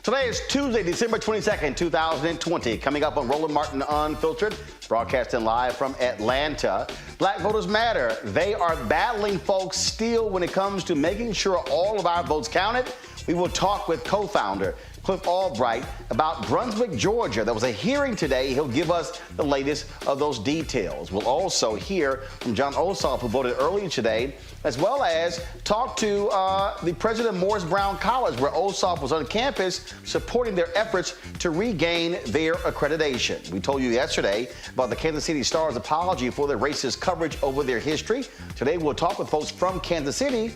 Today is Tuesday, December 22nd, 2020. Coming up on Roland Martin Unfiltered, broadcasting live from Atlanta. Black Voters Matter. They are battling folks still when it comes to making sure all of our votes counted. We will talk with co-founder Cliff Albright about Brunswick, Georgia. There was a hearing today. He'll give us the latest of those details. We'll also hear from John Ossoff, who voted earlier today, as well as talk to the president of Morris Brown College, where Ossoff was on campus supporting their efforts to regain their accreditation. We told you yesterday about the Kansas City Star's apology for their racist coverage over their history. Today we'll talk with folks from Kansas City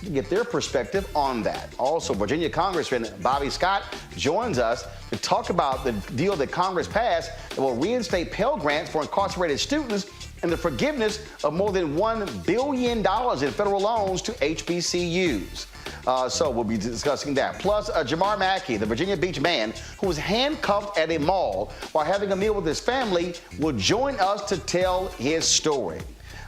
to get their perspective on that. Also, Virginia Congressman Bobby Scott joins us to talk about the deal that Congress passed that will reinstate Pell Grants for incarcerated students and the forgiveness of more than $1 billion in federal loans to HBCUs. So we'll be discussing that. Plus, Jamar Mackey, the Virginia Beach man who was handcuffed at a mall while having a meal with his family, will join us to tell his story.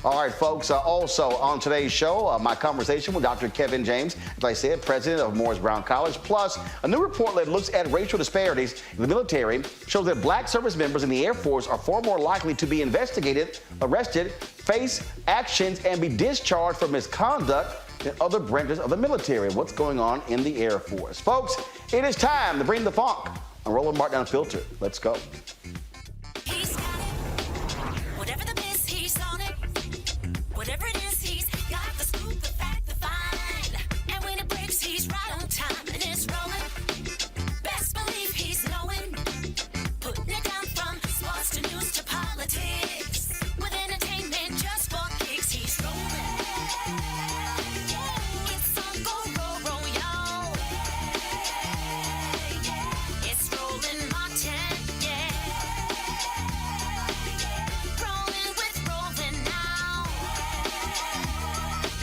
All right, folks, also on today's show, my conversation with Dr. Kevin James, as I said, president of Morris Brown College, plus a new report that looks at racial disparities in the military shows that black service members in the Air Force are far more likely to be investigated, arrested, face actions, and be discharged for misconduct than other branches of the military. What's going on in the Air Force? Folks, it is time to bring the funk on Roland Martin Unfiltered. Let's go. Whatever it is, he's got the scoop, the fact, the find. And when it breaks, he's right on time and it's rolling. Best believe he's knowing. Putting it down from sports to news to politics. With entertainment just for kicks, he's rolling. It's on go, roll, y'all. It's Roland Martin, yeah. Rolling with Roland now.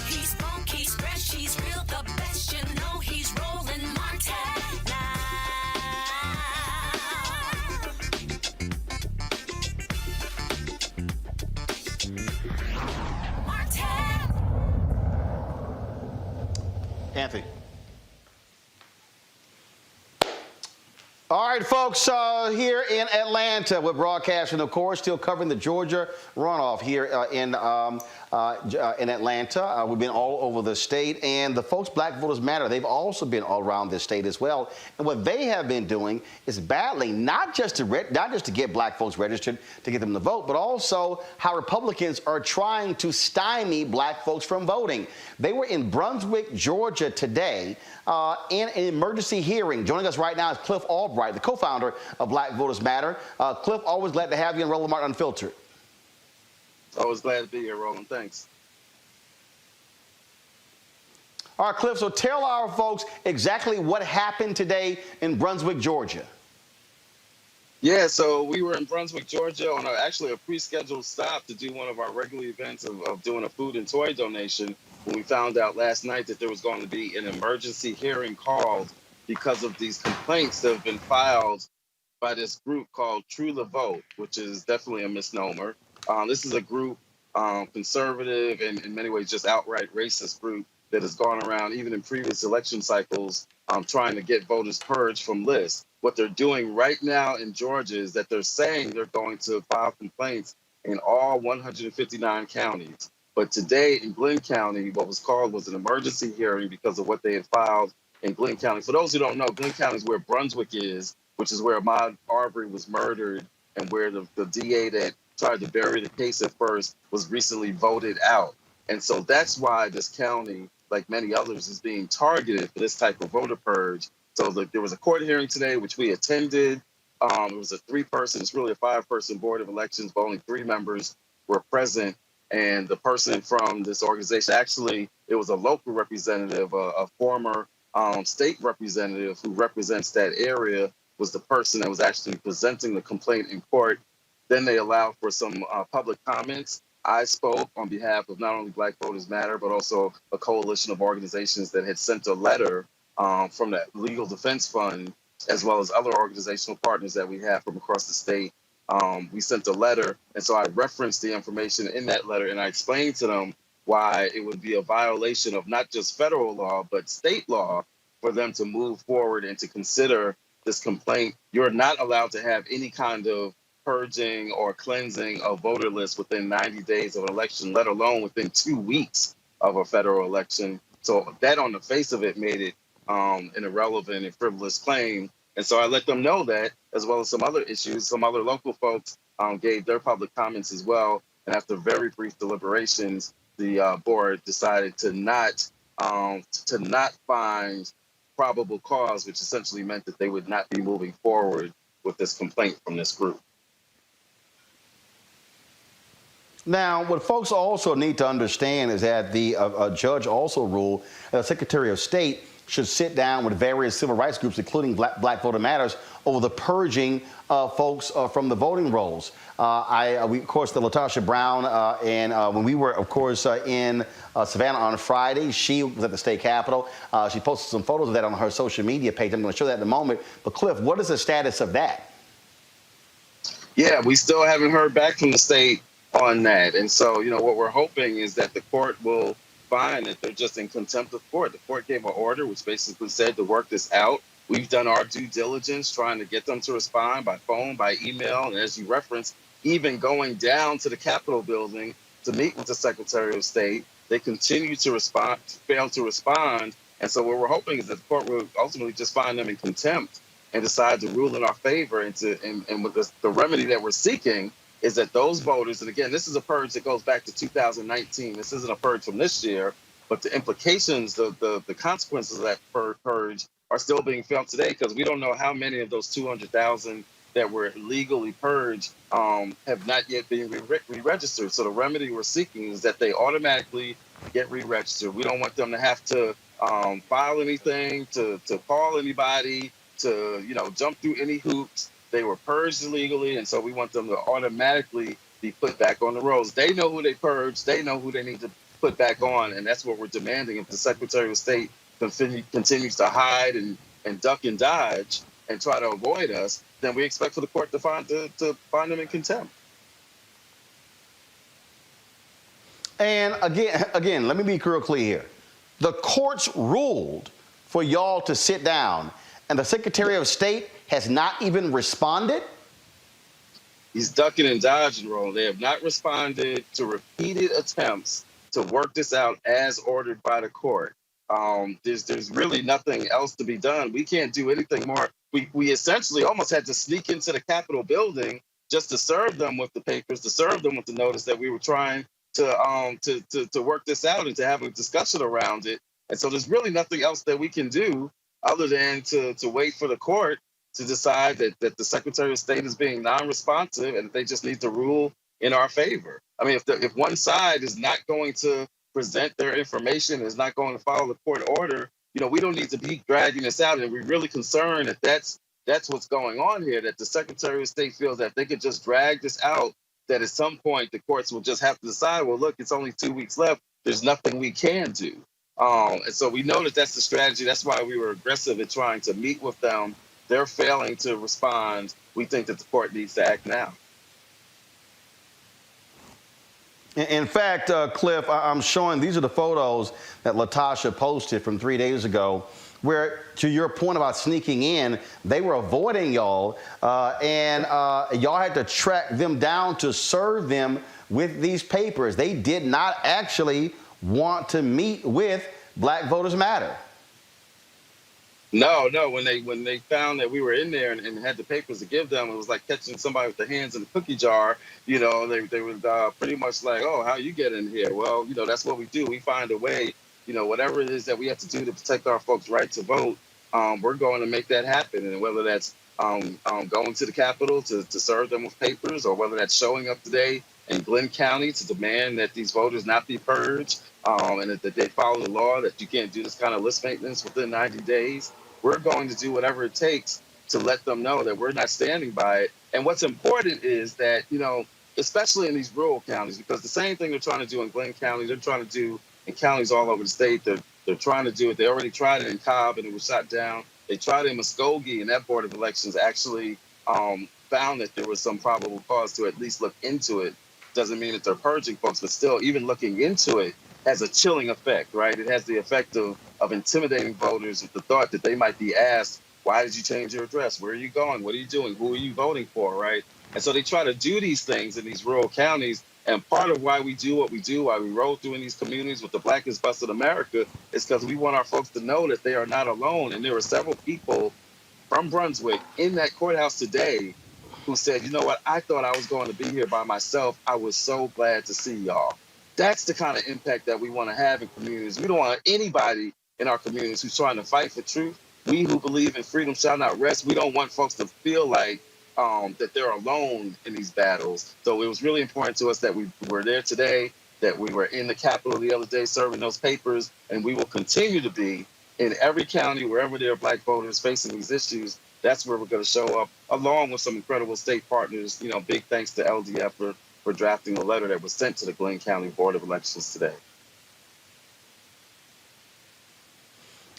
He's funky, he's fresh, he's real, the best, you know he's Roland Martin now. Martin. Anthony. All right, folks, here in Atlanta, we're broadcasting, of course, still covering the Georgia runoff here in Atlanta. We've been all over the state, and the folks, Black Voters Matter, they've also been all around this state as well. And what they have been doing is battling not just to get black folks registered, to get them to vote, but also how Republicans are trying to stymie black folks from voting. They were in Brunswick, Georgia today in an emergency hearing. Joining us right now is Cliff Albright, the co-founder of Black Voters Matter. Cliff, always glad to have you on Roland Martin Unfiltered. Always glad to be here, Roland. Thanks. All right, Cliff, so tell our folks exactly what happened today in Brunswick, Georgia. Yeah, so we were in Brunswick, Georgia on actually a pre-scheduled stop to do one of our regular events of doing a food and toy donation when we found out last night that there was going to be an emergency hearing called because of these complaints that have been filed by this group called True the Vote, which is definitely a misnomer. This is a group, conservative and in many ways just outright racist group that has gone around, even in previous election cycles, trying to get voters purged from lists. What they're doing right now in Georgia is that they're saying they're going to file complaints in all 159 counties. But today in Glenn County, what was called was an emergency hearing because of what they had filed in Glenn County. For those who don't know, Glenn County is where Brunswick is, which is where Ahmaud Arbery was murdered and where the DA that tried to bury the case at first was recently voted out. And so that's why this county, like many others, is being targeted for this type of voter purge. So there was a court hearing today, which we attended. It was a three-person, it's really a five-person board of elections, but only three members were present. And the person from this organization, actually, it was a local representative, a former state representative who represents that area, was the person that was actually presenting the complaint in court. Then they allowed for some public comments. I spoke on behalf of not only Black Voters Matter, but also a coalition of organizations that had sent a letter from the Legal Defense Fund, as well as other organizational partners that we have from across the state. We sent a letter, and so I referenced the information in that letter, and I explained to them why it would be a violation of not just federal law, but state law for them to move forward and to consider this complaint. You're not allowed to have any kind of purging or cleansing of voter lists within 90 days of an election, let alone within 2 weeks of a federal election. So that on the face of it made it an irrelevant and frivolous claim. And so I let them know that, as well as some other issues. Some other local folks gave their public comments as well. And after very brief deliberations, the board decided to not find probable cause, which essentially meant that they would not be moving forward with this complaint from this group. Now, what folks also need to understand is that the judge also ruled that the Secretary of State should sit down with various civil rights groups, including Black Voter Matters, over the purging of folks from the voting rolls. We, of course, the Latasha Brown, and when we were, of course, in Savannah on Friday, she was at the state capitol. She posted some photos of that on her social media page. I'm going to show that in a moment. But, Cliff, what is the status of that? Yeah, we still haven't heard back from the state on that. And so, what we're hoping is that the court will find that they're just in contempt of court. The court gave an order which basically said to work this out. We've done our due diligence trying to get them to respond by phone, by email, and as you referenced, even going down to the Capitol building to meet with the Secretary of State. They continue to fail to respond. And so what we're hoping is that the court will ultimately just find them in contempt and decide to rule in our favor. And with the remedy that we're seeking is that those voters, and again, this is a purge that goes back to 2019. This isn't a purge from this year, but the implications, the consequences of that purge are still being felt today, because we don't know how many of those 200,000 that were legally purged have not yet been re-registered. So the remedy we're seeking is that they automatically get re-registered. We don't want them to have to file anything, to call anybody, to jump through any hoops. They were purged illegally, and so we want them to automatically be put back on the rolls. They know who they purged. They know who they need to put back on, and that's what we're demanding. If the Secretary of State continues to hide and duck and dodge and try to avoid us, then we expect for the court to find them in contempt. And again, let me be real clear here. The courts ruled for y'all to sit down, and the Secretary of State has not even responded? He's ducking and dodging, Roland. They have not responded to repeated attempts to work this out as ordered by the court. There's really nothing else to be done. We can't do anything more. We essentially almost had to sneak into the Capitol building just to serve them with the papers, to serve them with the notice that we were trying to work this out and to have a discussion around it. And so there's really nothing else that we can do other than to wait for the court to decide that the Secretary of State is being non-responsive and they just need to rule in our favor. I mean, if one side is not going to present their information, is not going to follow the court order, we don't need to be dragging this out. And we're really concerned that that's what's going on here, that the Secretary of State feels that they could just drag this out, that at some point the courts will just have to decide, well, look, it's only 2 weeks left. There's nothing we can do. And so we know that that's the strategy. That's why we were aggressive in trying to meet with them. They're failing to respond. We think that the court needs to act now. In fact, Cliff, I'm showing these are the photos that Latasha posted from 3 days ago, where, to your point about sneaking in, they were avoiding y'all, and y'all had to track them down to serve them with these papers. They did not actually want to meet with Black Voters Matter. No. When they found that we were in there and had the papers to give them, it was like catching somebody with their hands in the cookie jar. They were pretty much like, oh, how you get in here? Well, that's what we do. We find a way. Whatever it is that we have to do to protect our folks' right to vote, we're going to make that happen. And whether that's going to the Capitol to serve them with papers, or whether that's showing up today in Glenn County to demand that these voters not be purged, and that they follow the law, that you can't do this kind of list maintenance within 90 days. We're going to do whatever it takes to let them know that we're not standing by it. And what's important is that, especially in these rural counties, because the same thing they're trying to do in Glenn County, they're trying to do in counties all over the state. They're trying to do it. They already tried it in Cobb and it was shot down. They tried it in Muskogee, and that Board of Elections actually found that there was some probable cause to at least look into it. Doesn't mean that they're purging folks, but still, even looking into it has a chilling effect, right? It has the effect of intimidating voters with the thought that they might be asked, why did you change your address? Where are you going? What are you doing? Who are you voting for, right? And so they try to do these things in these rural counties. And part of why we do what we do, why we roll through in these communities with the Blackest Bus in America, is because we want our folks to know that they are not alone. And there were several people from Brunswick in that courthouse today who said, you know what, I thought I was going to be here by myself. I was so glad to see y'all. That's the kind of impact that we want to have in communities. We don't want anybody in our communities who's trying to fight for truth. We who believe in freedom shall not rest. We don't want folks to feel like that they're alone in these battles. So it was really important to us that we were there today, that we were in the Capitol the other day serving those papers, and we will continue to be in every county, wherever there are Black voters facing these issues. That's where we're going to show up, along with some incredible state partners. Big thanks to LDF for drafting the letter that was sent to the Glenn County Board of Elections today.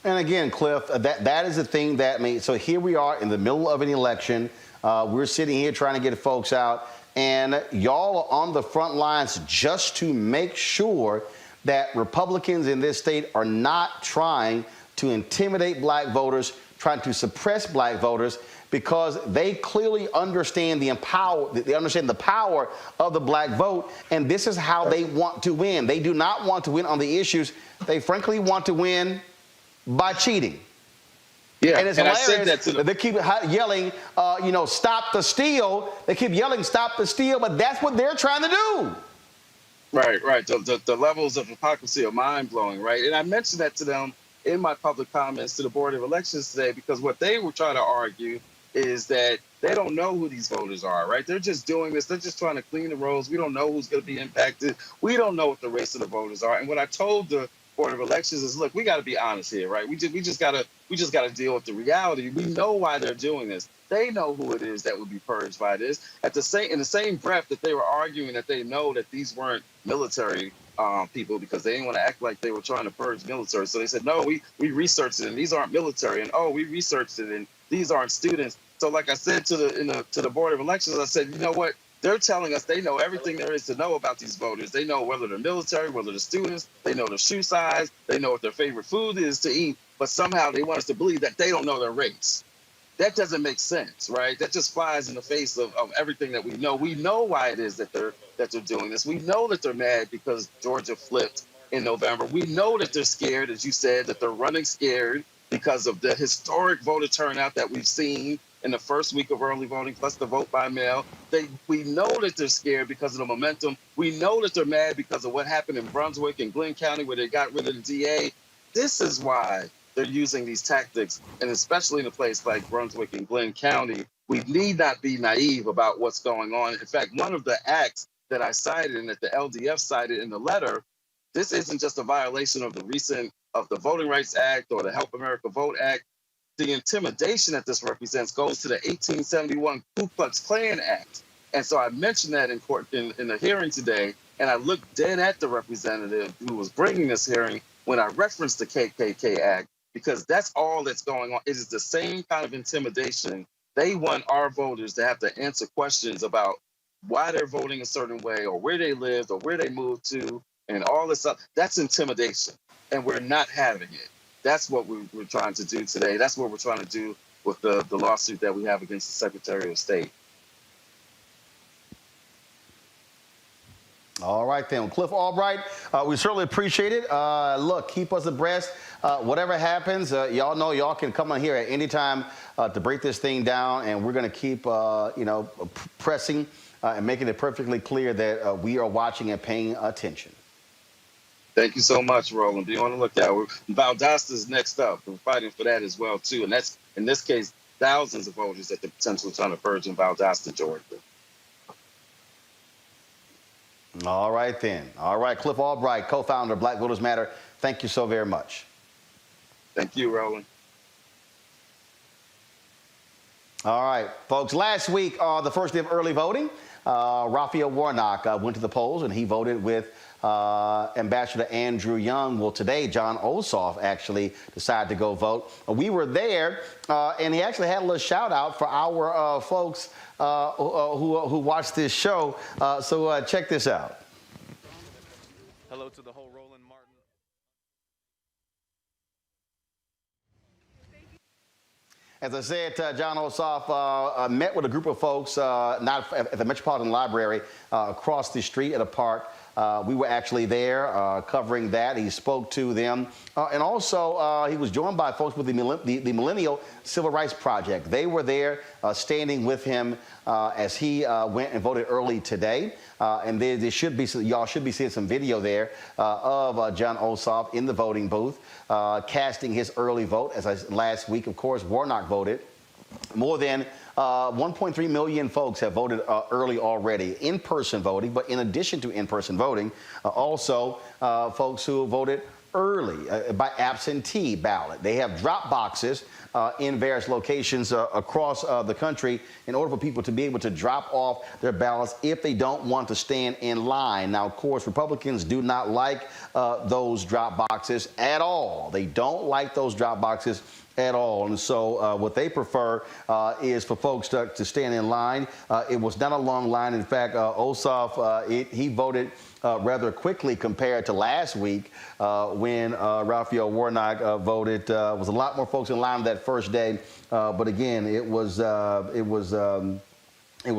And again, Cliff, that is the thing that means. So here we are in the middle of an election. We're sitting here trying to get folks out, and y'all are on the front lines just to make sure that Republicans in this state are not trying to intimidate Black voters, trying to suppress Black voters, because they clearly understand the power of the Black vote, and this is how they want to win. They do not want to win on the issues. They frankly want to win by cheating. Yeah, and it's and hilarious. I said that to them. They keep yelling, stop the steal. They keep yelling, stop the steal, but that's what they're trying to do. Right. The levels of hypocrisy are mind-blowing, right? And I mentioned that to them in my public comments to the Board of Elections today, because what they were trying to argue is that they don't know who these voters are, right? They're just doing this. They're just trying to clean the rolls. We don't know who's going to be impacted. We don't know what the race of the voters are. And what I told the Board of Elections is, look, we got to be honest here, right? We just got to deal with the reality. We know why they're doing this. They know who it is that would be purged by this. In the same breath that they were arguing that they know that these weren't military people, because they didn't want to act like they were trying to purge military. So they said, no, we researched it and these aren't military, and we researched it and these aren't students. So like I said to the Board of Elections, I said, you know what? They're telling us they know everything there is to know about these voters. They know whether they're military, whether they're students. They know their shoe size. They know what their favorite food is to eat. But somehow they want us to believe that they don't know their race. That doesn't make sense, right? That just flies in the face of everything that we know. We know why it is that they're doing this. We know that they're mad because Georgia flipped in November. We know that they're scared, as you said, that they're running scared because of the historic voter turnout that we've seen in the first week of early voting, plus the vote by mail. We know that they're scared because of the momentum. We know that they're mad because of what happened in Brunswick and Glenn County, where they got rid of the DA. This is why they're using these tactics, and especially in a place like Brunswick and Glenn County, we need not be naive about what's going on. In fact, one of the acts that I cited and that the LDF cited in the letter, this isn't just a violation of the Voting Rights Act or the Help America Vote Act. The intimidation that this represents goes to the 1871 Ku Klux Klan Act. And so I mentioned that in court in the hearing today, and I looked dead at the representative who was bringing this hearing when I referenced the KKK Act, because that's all that's going on. It is the same kind of intimidation. They want our voters to have to answer questions about why they're voting a certain way or where they lived or where they moved to and all this stuff. That's intimidation, and we're not having it. That's what we're trying to do today. That's what we're trying to do with the lawsuit that we have against the Secretary of State. All right, then. Cliff Albright, we certainly appreciate it. Look, keep us abreast. Whatever happens, y'all know y'all can come on here at any time to break this thing down, and we're going to keep, pressing and making it perfectly clear that we are watching and paying attention. Thank you so much, Roland. Be on the lookout. Valdosta's next up. We're fighting for that as well, too. And that's, in this case, thousands of voters that they're potentially trying to purge in Valdosta, Georgia. All right, then. All right, Cliff Albright, co-founder of Black Voters Matter. Thank you so very much. Thank you, Roland. All right, folks. Last week, the first day of early voting, Raphael Warnock went to the polls, and he voted with Ambassador Andrew Young. Well, today, John Ossoff actually decided to go vote. We were there, and he actually had a little shout out for our folks who watched this show. So check this out. Hello to the whole Roland Martin. As I said, John Ossoff met with a group of folks, not at the Metropolitan Library, across the street at a park. We were actually there covering that. He spoke to them. And also, he was joined by folks with the Millennial Civil Rights Project. They were there standing with him as he went and voted early today. And there should be, y'all should be seeing some video there of John Ossoff in the voting booth, casting his early vote. Last week, of course, Warnock voted. More than 1.3 million folks have voted early already, in-person voting. But in addition to in-person voting, also folks who voted early by absentee ballot. They have drop boxes in various locations across the country in order for people to be able to drop off their ballots if they don't want to stand in line. Now, of course, Republicans do not like those drop boxes at all. They don't like those drop boxes at all. And so what they prefer is for folks to stand in line. It was not a long line. In fact, Ossoff, he voted rather quickly compared to last week when Raphael Warnock voted. Was a lot more folks in line that first day. But again, it was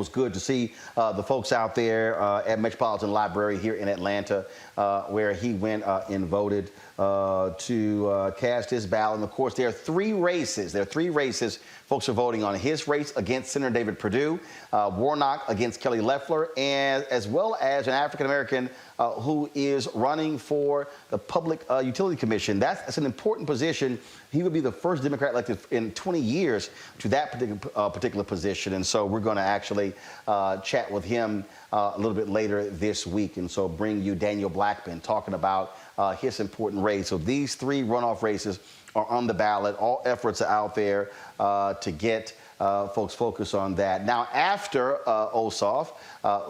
good to see the folks out there at Metropolitan Library here in Atlanta, where he went and voted to cast his ballot. And of course, there are three races. Folks are voting on: his race against Senator David Perdue, Warnock against Kelly Loeffler, and as well as an African-American who is running for the Public Utility Commission. That's an important position. He would be the first Democrat elected in 20 years to that particular position. And so we're going to actually chat with him a little bit later this week. And so bring you Daniel Blackman talking about his important race. So these three runoff races are on the ballot. All efforts are out there to get folks focused on that. Now, after Ossoff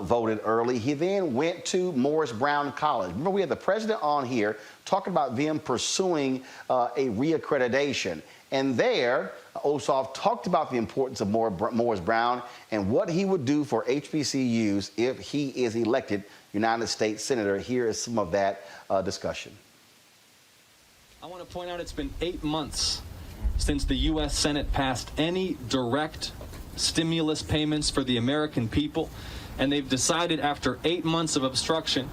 voted early, he then went to Morris Brown College. Remember, we had the president on here talking about them pursuing a re-accreditation. And there, Ossoff talked about the importance of Morris Brown and what he would do for HBCUs if he is elected United States Senator. Here is some of that discussion. I want to point out it's been 8 months since the U.S. Senate passed any direct stimulus payments for the American people, and they've decided after 8 months of obstruction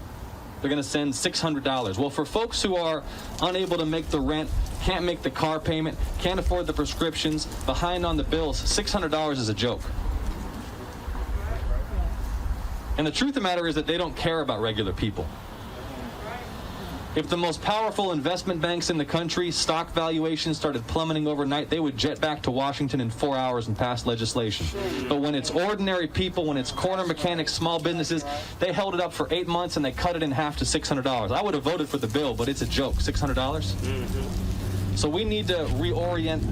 they're going to send $600. Well, for folks who are unable to make the rent, can't make the car payment, can't afford the prescriptions, behind on the bills, $600 is a joke. And the truth of the matter is that they don't care about regular people. If the most powerful investment banks in the country, stock valuations started plummeting overnight, they would jet back to Washington in 4 hours and pass legislation. But when it's ordinary people, when it's corner mechanics, small businesses, they held it up for 8 months and they cut it in half to $600. I would have voted for the bill, but it's a joke. $600? So we need to reorient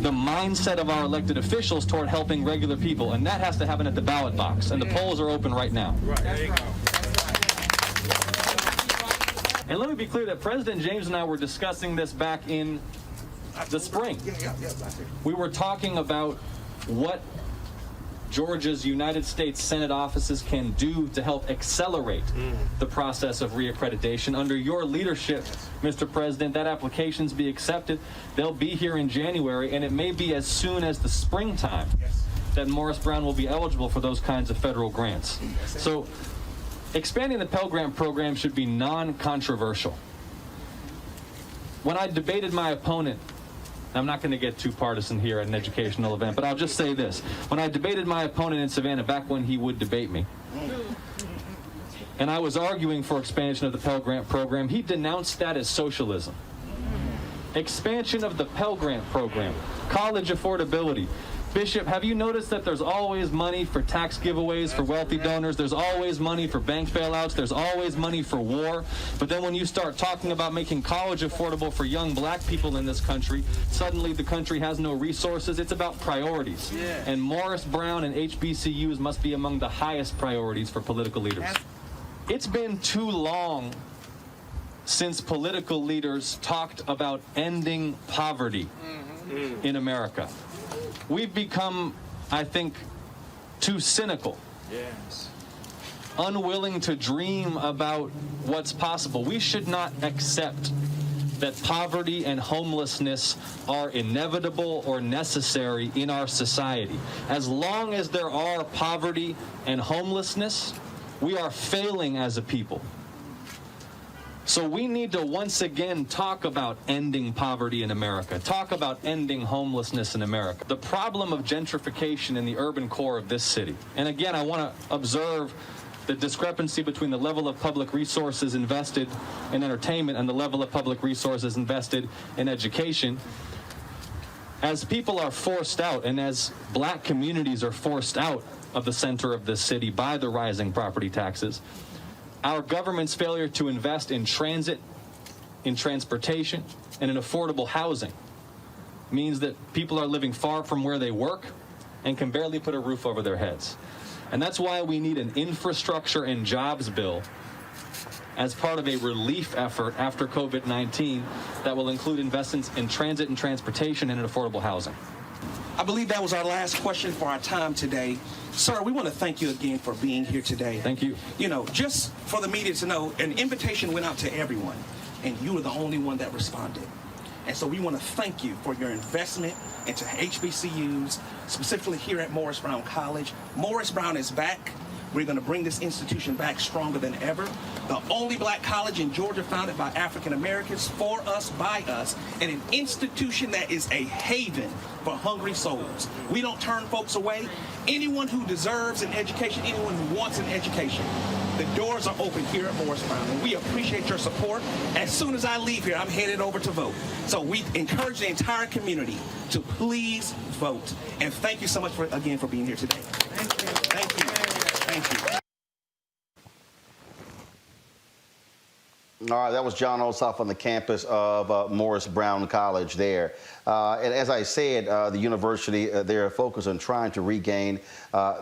the mindset of our elected officials toward helping regular people, and that has to happen at the ballot box, and the polls are open right now. And let me be clear that President James and I were discussing this back in the spring. We were talking about what Georgia's United States Senate offices can do to help accelerate the process of re-accreditation. Under your leadership, Mr. President, that applications be accepted. They'll be here in January, and it may be as soon as the springtime that Morris Brown will be eligible for those kinds of federal grants. So expanding the Pell Grant program should be non-controversial. When I debated my opponent, I'm not going to get too partisan here at an educational event, but I'll just say this. When I debated my opponent in Savannah, back when he would debate me, and I was arguing for expansion of the Pell Grant program, he denounced that as socialism. Expansion of the Pell Grant program, college affordability. Bishop, have you noticed that there's always money for tax giveaways for wealthy donors? There's always money for bank bailouts. There's always money for war. But then when you start talking about making college affordable for young black people in this country, suddenly the country has no resources. It's about priorities. And Morris Brown and HBCUs must be among the highest priorities for political leaders. It's been too long since political leaders talked about ending poverty in America. We've become, I think, too cynical, unwilling to dream about what's possible. We should not accept that poverty and homelessness are inevitable or necessary in our society. As long as there are poverty and homelessness, we are failing as a people. So we need to once again talk about ending poverty in America, talk about ending homelessness in America. The problem of gentrification in the urban core of this city. And again, I want to observe the discrepancy between the level of public resources invested in entertainment and the level of public resources invested in education. As people are forced out, and as black communities are forced out of the center of this city by the rising property taxes, our government's failure to invest in transit, in transportation, and in affordable housing means that people are living far from where they work and can barely put a roof over their heads. And that's why we need an infrastructure and jobs bill as part of a relief effort after COVID-19 that will include investments in transit and transportation and in affordable housing. I believe that was our last question for our time today. Sir, we want to thank you again for being here today. Thank you. You know, just for the media to know, an invitation went out to everyone, and you were the only one that responded. And so we want to thank you for your investment into HBCUs, specifically here at Morris Brown College. Morris Brown is back. We're going to bring this institution back stronger than ever. The only black college in Georgia founded by African Americans, for us, by us, and an institution that is a haven for hungry souls. We don't turn folks away. Anyone who deserves an education, anyone who wants an education, the doors are open here at Morris Brown, and we appreciate your support. As soon as I leave here, I'm headed over to vote. So we encourage the entire community to please vote. And thank you so much again for being here today. Thank you. Thank you. Thank you. All right, that was John Ossoff on the campus of Morris Brown College there. And as I said, the university, they're focused on trying to regain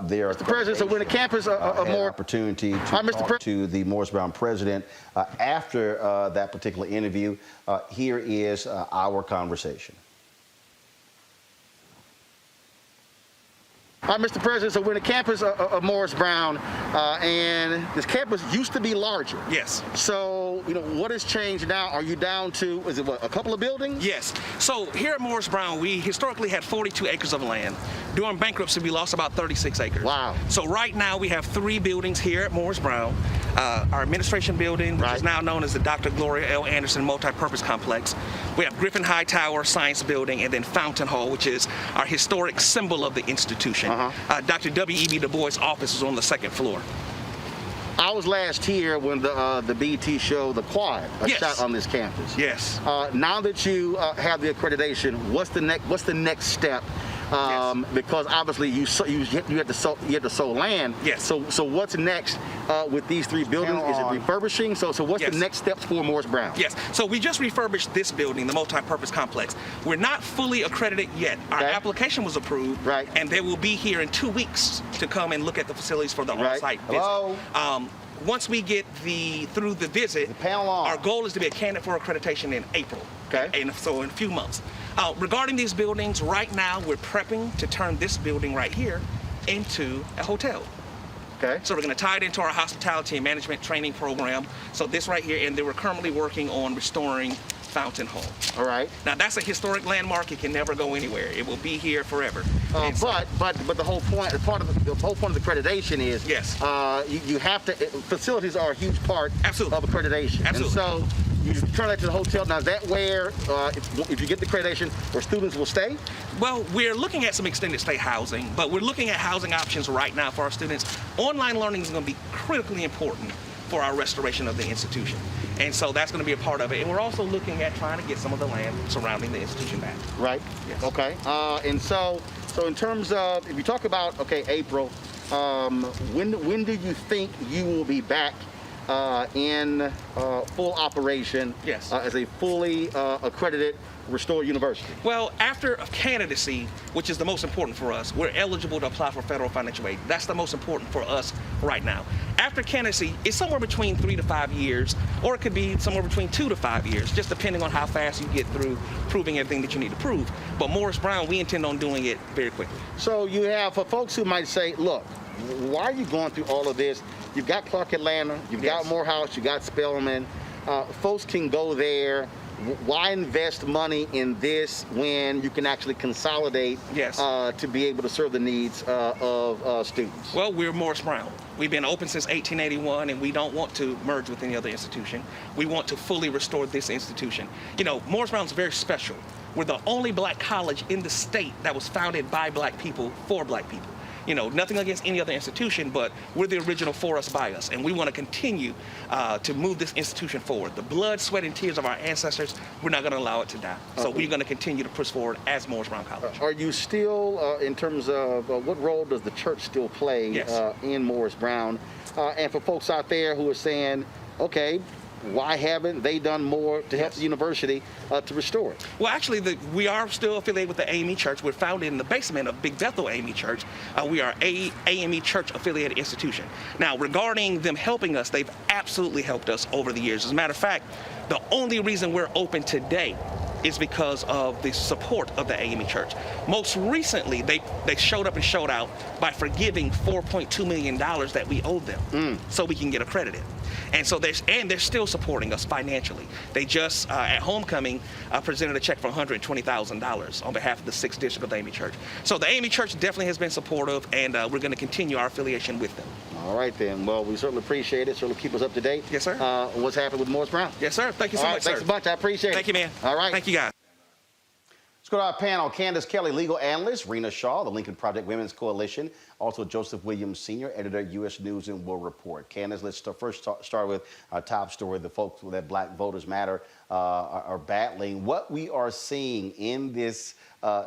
their Mr. President, so when the campus more opportunity to talk to the Morris Brown president after that particular interview. Here is our conversation. Mr. President, so we're in the campus of Morris Brown, and this campus used to be larger. Yes. So, you know, what has changed now? Are you down to, is it what, a couple of buildings? Yes. So here at Morris Brown, we historically had 42 acres of land. During bankruptcy, we lost about 36 acres. Wow. So right now we have 3 buildings here at Morris Brown. Our administration building, which is now known as the Dr. Gloria L. Anderson Multipurpose Complex. We have Griffin High Tower Science Building, and then Fountain Hall, which is our historic symbol of the institution. Dr. W.E.B. Du Bois' office is on the 2nd floor. I was last here when the BT show, The Quad, Yes. shot on this campus. Yes. Now that you have the accreditation, what's the next step? Yes. Because obviously you had to sow land. Yes. So what's next with these 3 buildings? Is it refurbishing? So what's Yes. the next step for Morris Brown? Yes. So we just refurbished this building, the multi-purpose complex. We're not fully accredited yet. Our Okay. application was approved, Right. and they will be here in 2 weeks to come and look at the facilities for the Right. on-site visit. Hello? Once we get through the visit, The panel on. our goal is to be a candidate for accreditation in April. Okay. And so in a few months. Regarding these buildings, right now we're prepping to turn this building right here into a hotel. Okay. So we're going to tie it into our hospitality and management training program. So this right here, and then we're currently working on restoring Fountain Hall. All right. Now that's a historic landmark. It can never go anywhere. It will be here forever. And so- But the whole point, the whole point of the accreditation is Yes. you have to. Facilities are a huge part Absolutely. of accreditation. Absolutely. And so you turn that to the hotel. Now is that where if you get the accreditation, where students will stay? Well, we're looking at some extended stay housing, but we're looking at housing options right now for our students. Online learning is going to be critically important for our restoration of the institution. And so that's going to be a part of it. And we're also looking at trying to get some of the land surrounding the institution back. Right. Yes. Okay. And so in terms of, if you talk about, April, when do you think you will be back in full operation? Yes. As a fully accredited restored university? Well, after candidacy, which is the most important for us, we're eligible to apply for federal financial aid. That's the most important for us right now. After candidacy, it's somewhere between 3 to 5 years, or it could be somewhere between 2 to 5 years, just depending on how fast you get through proving everything that you need to prove. But Morris Brown, we intend on doing it very quickly. So you have, for folks who might say, look, why are you going through all of this? You've got Clark Atlanta, you've Yes. got Morehouse, you got Spelman. Folks can go there. Why invest money in this when you can actually consolidate Yes. to be able to serve the needs of students? Well, we're Morris Brown. We've been open since 1881, and we don't want to merge with any other institution. We want to fully restore this institution. You know, Morris Brown's very special. We're the only black college in the state that was founded by black people for black people. You know, nothing against any other institution, but we're the original for us, by us, and we want to continue to move this institution forward. The blood, sweat, and tears of our ancestors, we're not going to allow it to die. So we're going to continue to push forward as Morris Brown College. Are you still, in terms of what role does the church still play Yes. in Morris Brown? And for folks out there who are saying, okay, why haven't they done more to help the university to restore it? Well, actually, we are still affiliated with the AME Church. We're founded in the basement of Big Bethel AME Church. We are a AME Church affiliated institution. Now, regarding them helping us, they've absolutely helped us over the years. As a matter of fact, the only reason we're open today is because of the support of the AME Church. Most recently, they showed up and showed out by forgiving $4.2 million that we owed them so we can get accredited. And so they're still supporting us financially. They just, at homecoming, presented a check for $120,000 on behalf of the 6th District of the AME Church. So the AME Church definitely has been supportive, and we're going to continue our affiliation with them. All right, then. Well, we certainly appreciate it. Certainly keep us up to date. Yes, sir. What's happening with Morris Brown? Yes, sir. Thank you so All right, much, sir. thanks a bunch. I appreciate it. Thank you, man. All right. Thank you, guys. Let's go to our panel. Candace Kelly, legal analyst. Rena Shaw, the Lincoln Project Women's Coalition. Also Joseph Williams, senior editor, U.S. News and World Report. Candace, let's first start with our top story. The folks that Black Voters Matter are battling. What we are seeing in this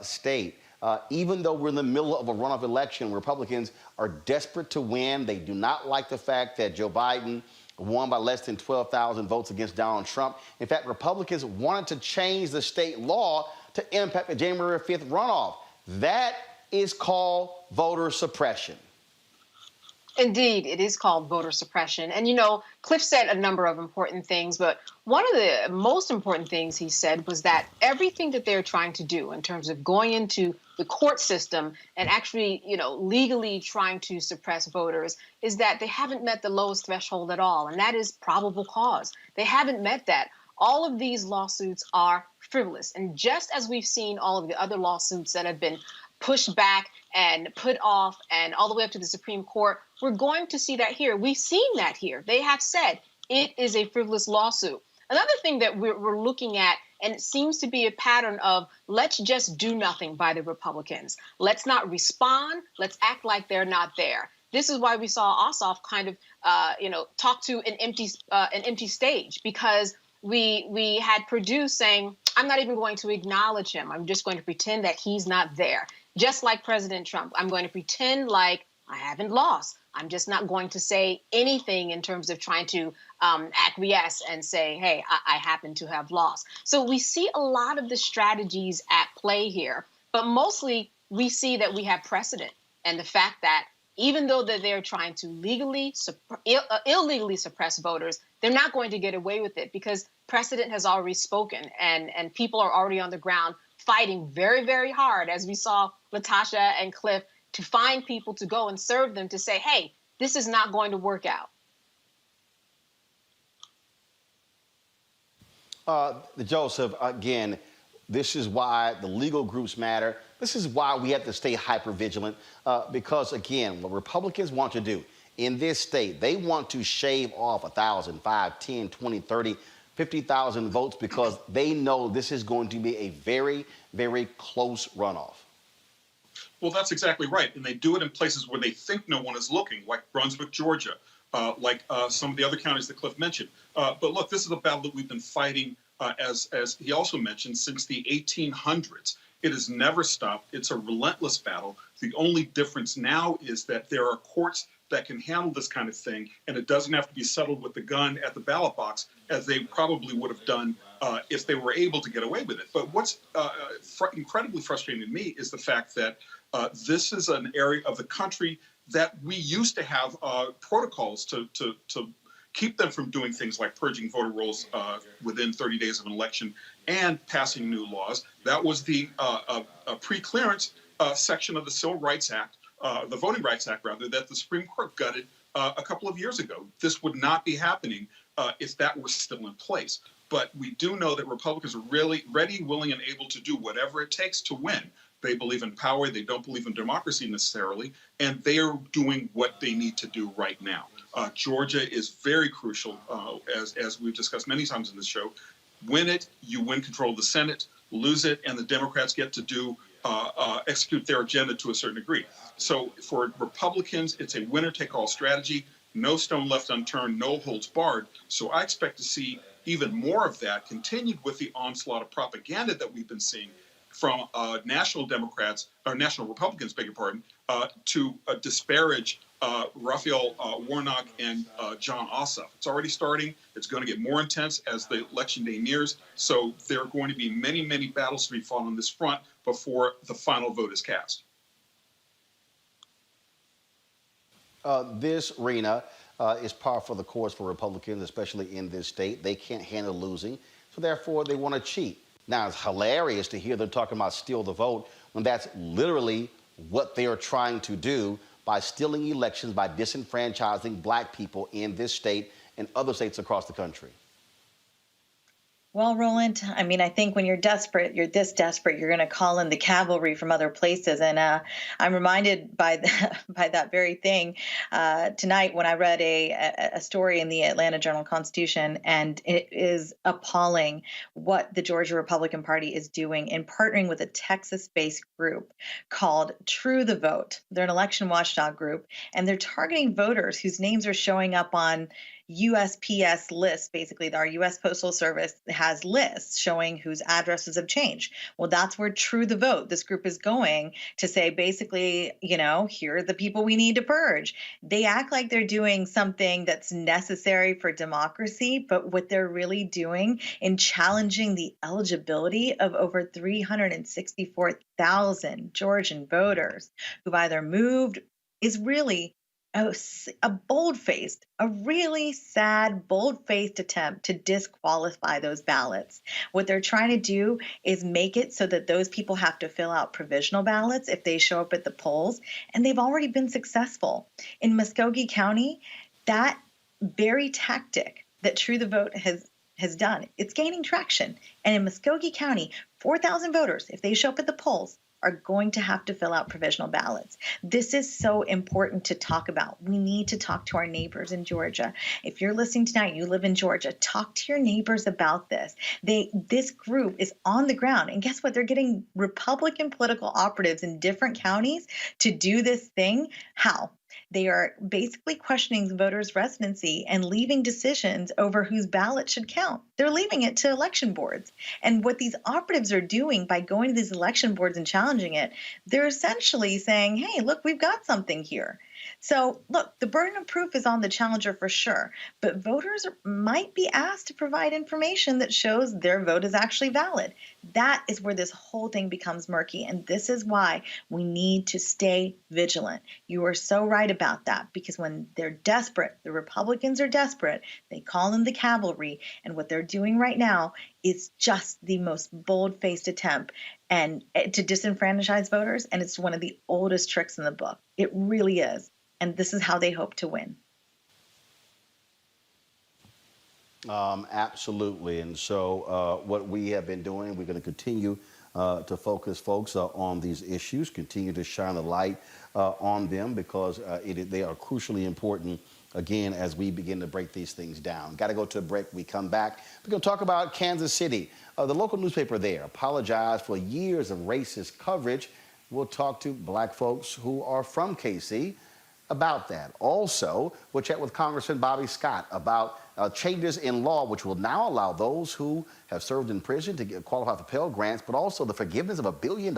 state, even though we're in the middle of a runoff election, Republicans are desperate to win. They do not like the fact that Joe Biden won by less than 12,000 votes against Donald Trump. In fact, Republicans wanted to change the state law to impact the January 5th runoff. That is called voter suppression. Indeed, it is called voter suppression. And, you know, Cliff said a number of important things, but one of the most important things he said was that everything that they're trying to do in terms of going into the court system and actually, you know, legally trying to suppress voters is that they haven't met the lowest threshold at all, and that is probable cause. They haven't met that. All of these lawsuits are frivolous. And just as we've seen all of the other lawsuits that have been pushed back and put off and all the way up to the Supreme Court, we're going to see that here. We've seen that here. They have said it is a frivolous lawsuit. Another thing that we're looking at, and it seems to be a pattern of let's just do nothing by the Republicans. Let's not respond. Let's act like they're not there. this is why we saw Ossoff kind of, talk to an empty stage, because we had Perdue saying, I'm not even going to acknowledge him. I'm just going to pretend that he's not there. Just like President Trump, I'm going to pretend like I haven't lost. I'm just not going to say anything in terms of trying to acquiesce and say, hey, I happen to have lost. So we see a lot of the strategies at play here, but mostly we see that we have precedent, and the fact that even though that they're trying to illegally suppress voters, they're not going to get away with it, because precedent has already spoken, and people are already on the ground fighting very, very hard, as we saw Latasha and Cliff, to find people to go and serve them, to say, hey, this is not going to work out. Joseph, again, this is why the legal groups matter. This is why we have to stay hyper vigilant, because, again, what Republicans want to do in this state, they want to shave off 1,000, 5, 10, 20, 30, 50,000 votes, because they know this is going to be a very, very close runoff. Well, that's exactly right. And they do it in places where they think no one is looking, like Brunswick, Georgia, like some of the other counties that Cliff mentioned. But look, this is a battle that we've been fighting, as he also mentioned, since the 1800s. It has never stopped. It's a relentless battle. The only difference now is that there are courts that can handle this kind of thing, and it doesn't have to be settled with the gun at the ballot box, as they probably would have done if they were able to get away with it. But what's incredibly frustrating to me is the fact that this is an area of the country that we used to have protocols to keep them from doing things like purging voter rolls within 30 days of an election and passing new laws. That was the pre-clearance section of the Civil Rights Act, the Voting Rights Act, rather, that the Supreme Court gutted a couple of years ago. This would not be happening if that was still in place. But we do know that Republicans are really ready, willing, and able to do whatever it takes to win. They believe in power. They don't believe in democracy necessarily, and they are doing what they need to do right now. Georgia is very crucial, as we've discussed many times in this show. Win it, you win control of the Senate. Lose it, and the Democrats get to execute their agenda to a certain degree. So for Republicans, it's a winner-take-all strategy. No stone left unturned, no holds barred. So I expect to see even more of that continued with the onslaught of propaganda that we've been seeing from national Democrats, or national Republicans, beg your pardon, to disparage Raphael Warnock and John Ossoff. It's already starting. It's going to get more intense as the election day nears. So there are going to be many, many battles to be fought on this front before the final vote is cast. This, Rena, is par for the course for Republicans, especially in this state. They can't handle losing, so therefore they want to cheat. Now, it's hilarious to hear them talking about steal the vote when that's literally what they are trying to do by stealing elections, by disenfranchising black people in this state and other states across the country. Well, Roland, I mean, I think when you're desperate, you're this desperate, you're going to call in the cavalry from other places. And I'm reminded by that very thing tonight when I read a story in the Atlanta Journal-Constitution, and it is appalling what the Georgia Republican Party is doing in partnering with a Texas-based group called True the Vote. They're an election watchdog group, and they're targeting voters whose names are showing up on USPS lists. Basically, our U.S. Postal Service has lists showing whose addresses have changed. Well, that's where True the Vote, this group, is going to say, basically, here are the people we need to purge. They act like they're doing something that's necessary for democracy, but what they're really doing in challenging the eligibility of over 364,000 Georgian voters who've either moved is really a bold-faced, a really sad, bold-faced attempt to disqualify those ballots. What they're trying to do is make it so that those people have to fill out provisional ballots if they show up at the polls, and they've already been successful. In Muskogee County, that very tactic that True the Vote has done, it's gaining traction. And in Muskogee County, 4,000 voters, if they show up at the polls, are going to have to fill out provisional ballots. This is so important to talk about. We need to talk to our neighbors in Georgia. If you're listening tonight, you live in Georgia, talk to your neighbors about this. This group is on the ground, and guess what? They're getting Republican political operatives in different counties to do this thing. How? They are basically questioning voters' residency and leaving decisions over whose ballot should count. They're leaving it to election boards. And what these operatives are doing by going to these election boards and challenging it, they're essentially saying, hey, look, we've got something here. So, look, the burden of proof is on the challenger for sure, but voters might be asked to provide information that shows their vote is actually valid. That is where this whole thing becomes murky, and this is why we need to stay vigilant. You are so right about that, because when they're desperate, the Republicans are desperate, they call in the cavalry, and what they're doing right now is just the most bold-faced attempt and to disenfranchise voters, and it's one of the oldest tricks in the book. It really is. And this is how they hope to win. Absolutely. And so what we have been doing, we're going to continue to focus folks on these issues, continue to shine a light on them, because they are crucially important, again, as we begin to break these things down. Got to go to a break. We come back. We're going to talk about Kansas City. The local newspaper there apologized for years of racist coverage. We'll talk to black folks who are from KC about that. Also, we'll chat with Congressman Bobby Scott about changes in law which will now allow those who have served in prison to qualify for Pell Grants, but also the forgiveness of $1 billion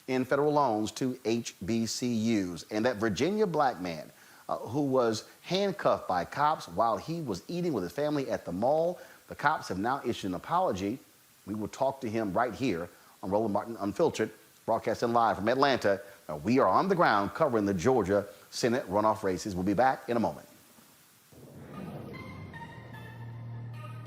in federal loans to HBCUs. And that Virginia black man who was handcuffed by cops while he was eating with his family at the mall, the cops have now issued an apology. We will talk to him right here on Roland Martin Unfiltered, broadcasting live from Atlanta. We are on the ground covering the Georgia Senate runoff races. We'll be back in a moment.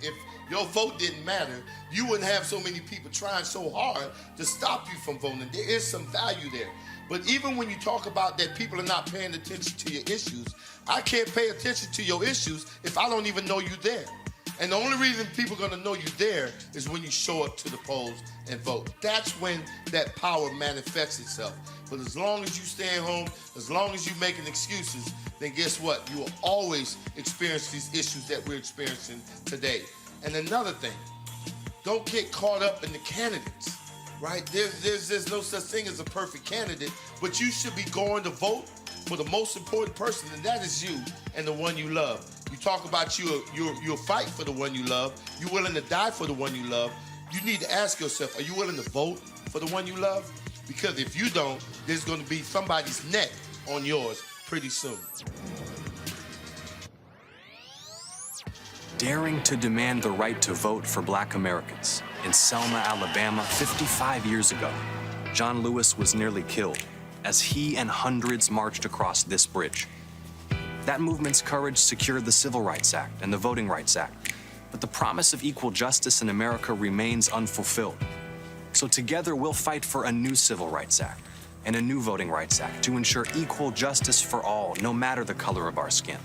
If your vote didn't matter, you wouldn't have so many people trying so hard to stop you from voting. There is some value there. But even when you talk about that people are not paying attention to your issues, I can't pay attention to your issues if I don't even know you're there. And the only reason people are going to know you're there is when you show up to the polls and vote. That's when that power manifests itself. But as long as you stay home, as long as you're making excuses, then guess what? You will always experience these issues that we're experiencing today. And another thing, don't get caught up in the candidates, right? There's no such thing as a perfect candidate, but you should be going to vote for the most important person, and that is you and the one you love. You talk about you'll fight for the one you love. You're willing to die for the one you love. You need to ask yourself, are you willing to vote for the one you love? Because if you don't, there's going to be somebody's neck on yours pretty soon. Daring to demand the right to vote for black Americans. In Selma, Alabama, 55 years ago, John Lewis was nearly killed as he and hundreds marched across this bridge. That movement's courage secured the Civil Rights Act and the Voting Rights Act, but the promise of equal justice in America remains unfulfilled. So together we'll fight for a new Civil Rights Act and a new Voting Rights Act to ensure equal justice for all, no matter the color of our skin,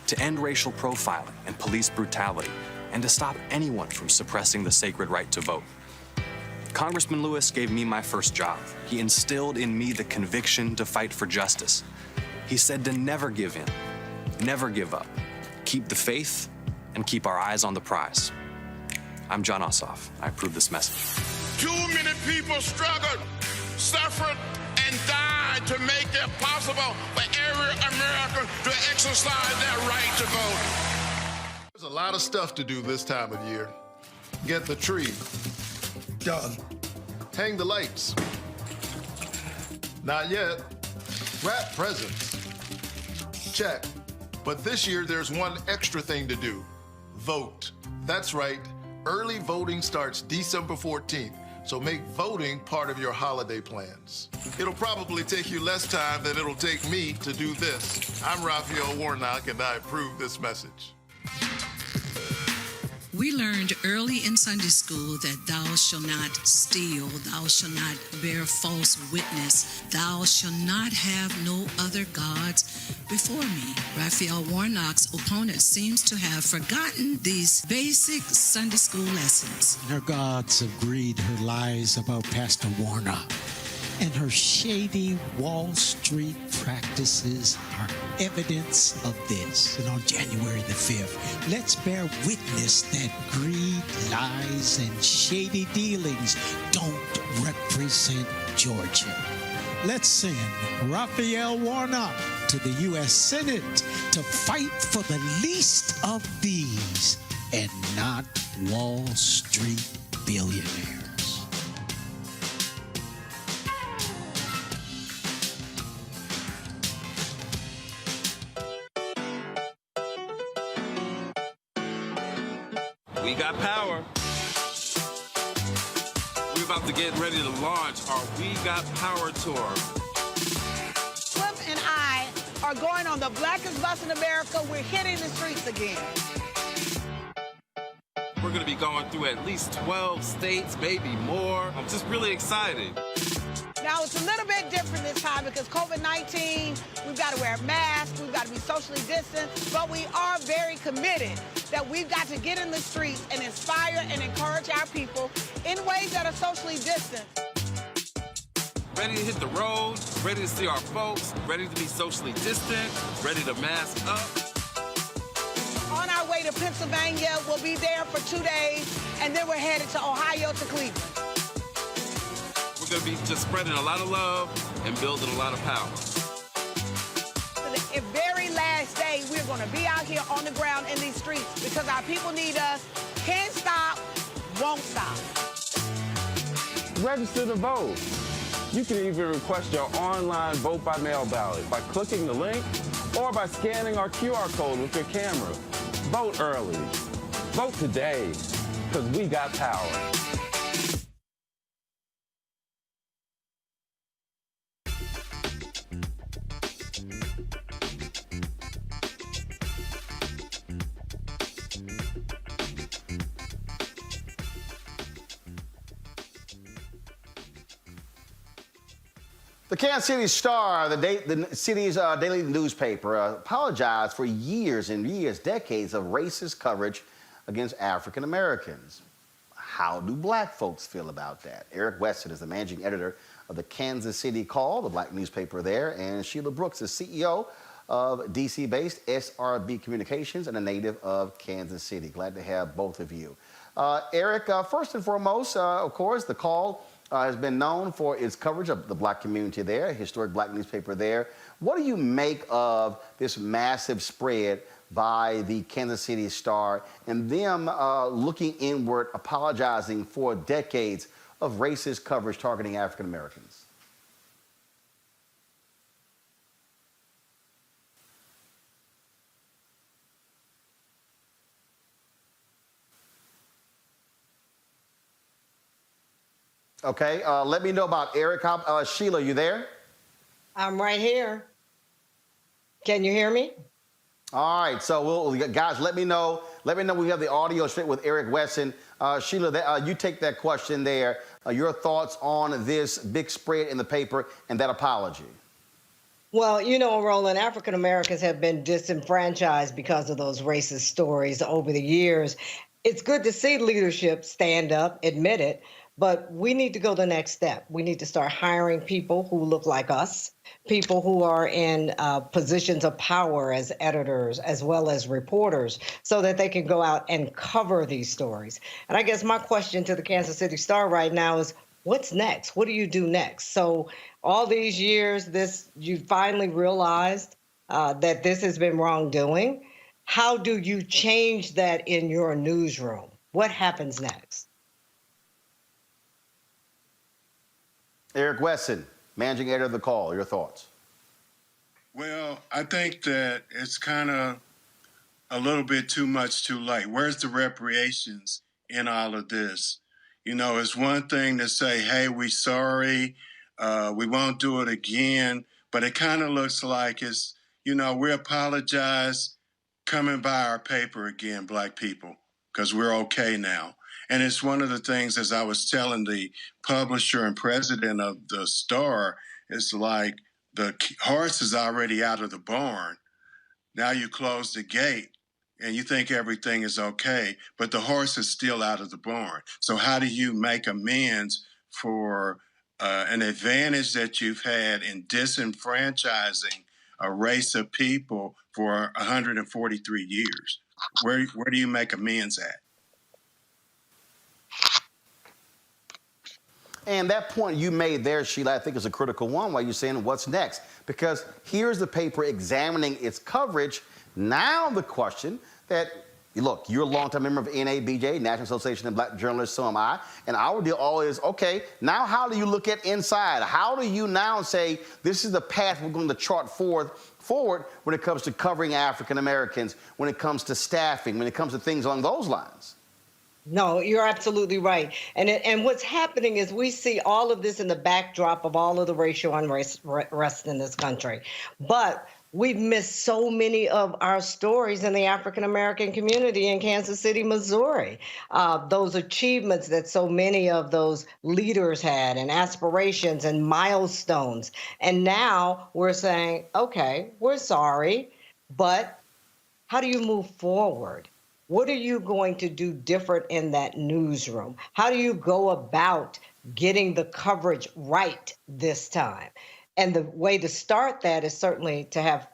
to end racial profiling and police brutality, and to stop anyone from suppressing the sacred right to vote. Congressman Lewis gave me my first job. He instilled in me the conviction to fight for justice. He said to never give in, never give up, keep the faith, and keep our eyes on the prize. I'm John Ossoff. I approve this message. Too many people struggled, suffered, and died to make it possible for every American to exercise their right to vote. There's a lot of stuff to do this time of year. Get the tree. Done. Hang the lights. Not yet. Wrap presents. Check. But this year there's one extra thing to do. Vote. That's right. Early voting starts December 14th, so make voting part of your holiday plans. It'll probably take you less time than it'll take me to do this. I'm Raphael Warnock, and I approve this message. We learned early in Sunday school that thou shalt not steal, thou shalt not bear false witness, thou shalt not have no other gods before me. Raphael Warnock's opponent seems to have forgotten these basic Sunday school lessons. Her gods of greed, her lies about Pastor Warnock, and her shady Wall Street practices are evidence of this. And on January the 5th, let's bear witness that greed, lies, and shady dealings don't represent Georgia. let's send Raphael Warnock to the U.S. Senate to fight for the least of these and not Wall Street billionaires. We got power. We're about to get ready to launch our We Got Power tour. Cliff and I are going on the blackest bus in America. We're hitting the streets again. We're going to be going through at least 12 states, maybe more. I'm just really excited. Now, it's a little bit different this time because COVID-19, we've got to wear masks, we've got to be socially distanced, but we are very committed that we've got to get in the streets and inspire and encourage our people in ways that are socially distant. Ready to hit the road, ready to see our folks, ready to be socially distant, ready to mask up. On our way to Pennsylvania, we'll be there for 2 days, and then we're headed to Ohio to Cleveland. We're going to be just spreading a lot of love and building a lot of power. The very last day, we're going to be out here on the ground in these streets because our people need us. Can't stop, won't stop. Register to vote. You can even request your online vote by mail ballot by clicking the link or by scanning our QR code with your camera. Vote early. Vote today, because we got power. The Kansas City Star, the city's daily newspaper, apologized for years and years, decades of racist coverage against African Americans. How do black folks feel about that? Eric Weston is the managing editor of the Kansas City Call, the black newspaper there, and Sheila Brooks is CEO of DC-based SRB Communications and a native of Kansas City. Glad to have both of you. Eric, first and foremost, of course, the Call has been known for its coverage of the black community there, a historic black newspaper there. What do you make of this massive spread by the Kansas City Star and them looking inward, apologizing for decades of racist coverage targeting African Americans? Okay, let me know about Eric. Sheila, you there? I'm right here. Can you hear me? All right, so guys, let me know. Let me know we have the audio straight with Eric Weston. Sheila, you take that question there. Your thoughts on this big spread in the paper and that apology? Well, you know, Roland, African Americans have been disenfranchised because of those racist stories over the years. It's good to see leadership stand up, admit it. But we need to go the next step. We need to start hiring people who look like us, people who are in positions of power as editors as well as reporters, so that they can go out and cover these stories. And I guess my question to the Kansas City Star right now is, what's next? What do you do next? So all these years, you finally realized that this has been wrongdoing. How do you change that in your newsroom? What happens next? Eric Weston, managing editor of The Call, your thoughts? Well, I think that it's kind of a little bit too much too late. Where's the reparations in all of this? You know, it's one thing to say, hey, we're sorry, we won't do it again, but it kind of looks like it's, you know, we apologize, coming by our paper again, black people, because we're okay now. And it's one of the things, as I was telling the publisher and president of the Star, it's like the horse is already out of the barn. Now you close the gate and you think everything is okay, but the horse is still out of the barn. So how do you make amends for an advantage that you've had in disenfranchising a race of people for 143 years? Where do you make amends at? And that point you made there, Sheila, I think is a critical one while you're saying what's next. Because here's the paper examining its coverage. Now the question that, look, you're a longtime member of NABJ, National Association of Black Journalists, so am I. And our deal all is, okay, now how do you look at inside? How do you now say this is the path we're going to chart forward when it comes to covering African Americans, when it comes to staffing, when it comes to things along those lines? No, you're absolutely right. And what's happening is we see all of this in the backdrop of all of the racial unrest in this country. But we've missed so many of our stories in the African American community in Kansas City, Missouri. Those achievements that so many of those leaders had, and aspirations and milestones. And now we're saying, okay, we're sorry, but how do you move forward? What are you going to do different in that newsroom? How do you go about getting the coverage right this time? And the way to start that is certainly to have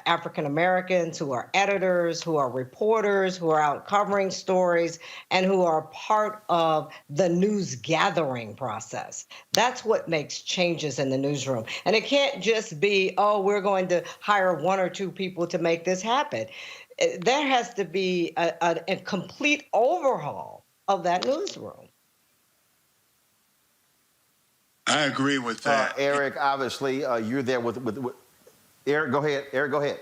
African Americans who are editors, who are reporters, who are out covering stories, and who are part of the news gathering process. That's what makes changes in the newsroom. And it can't just be, oh, we're going to hire one or two people to make this happen. There has to be a complete overhaul of that newsroom. I agree with that. Eric, obviously, you're there with Eric. Go ahead. Eric, go ahead.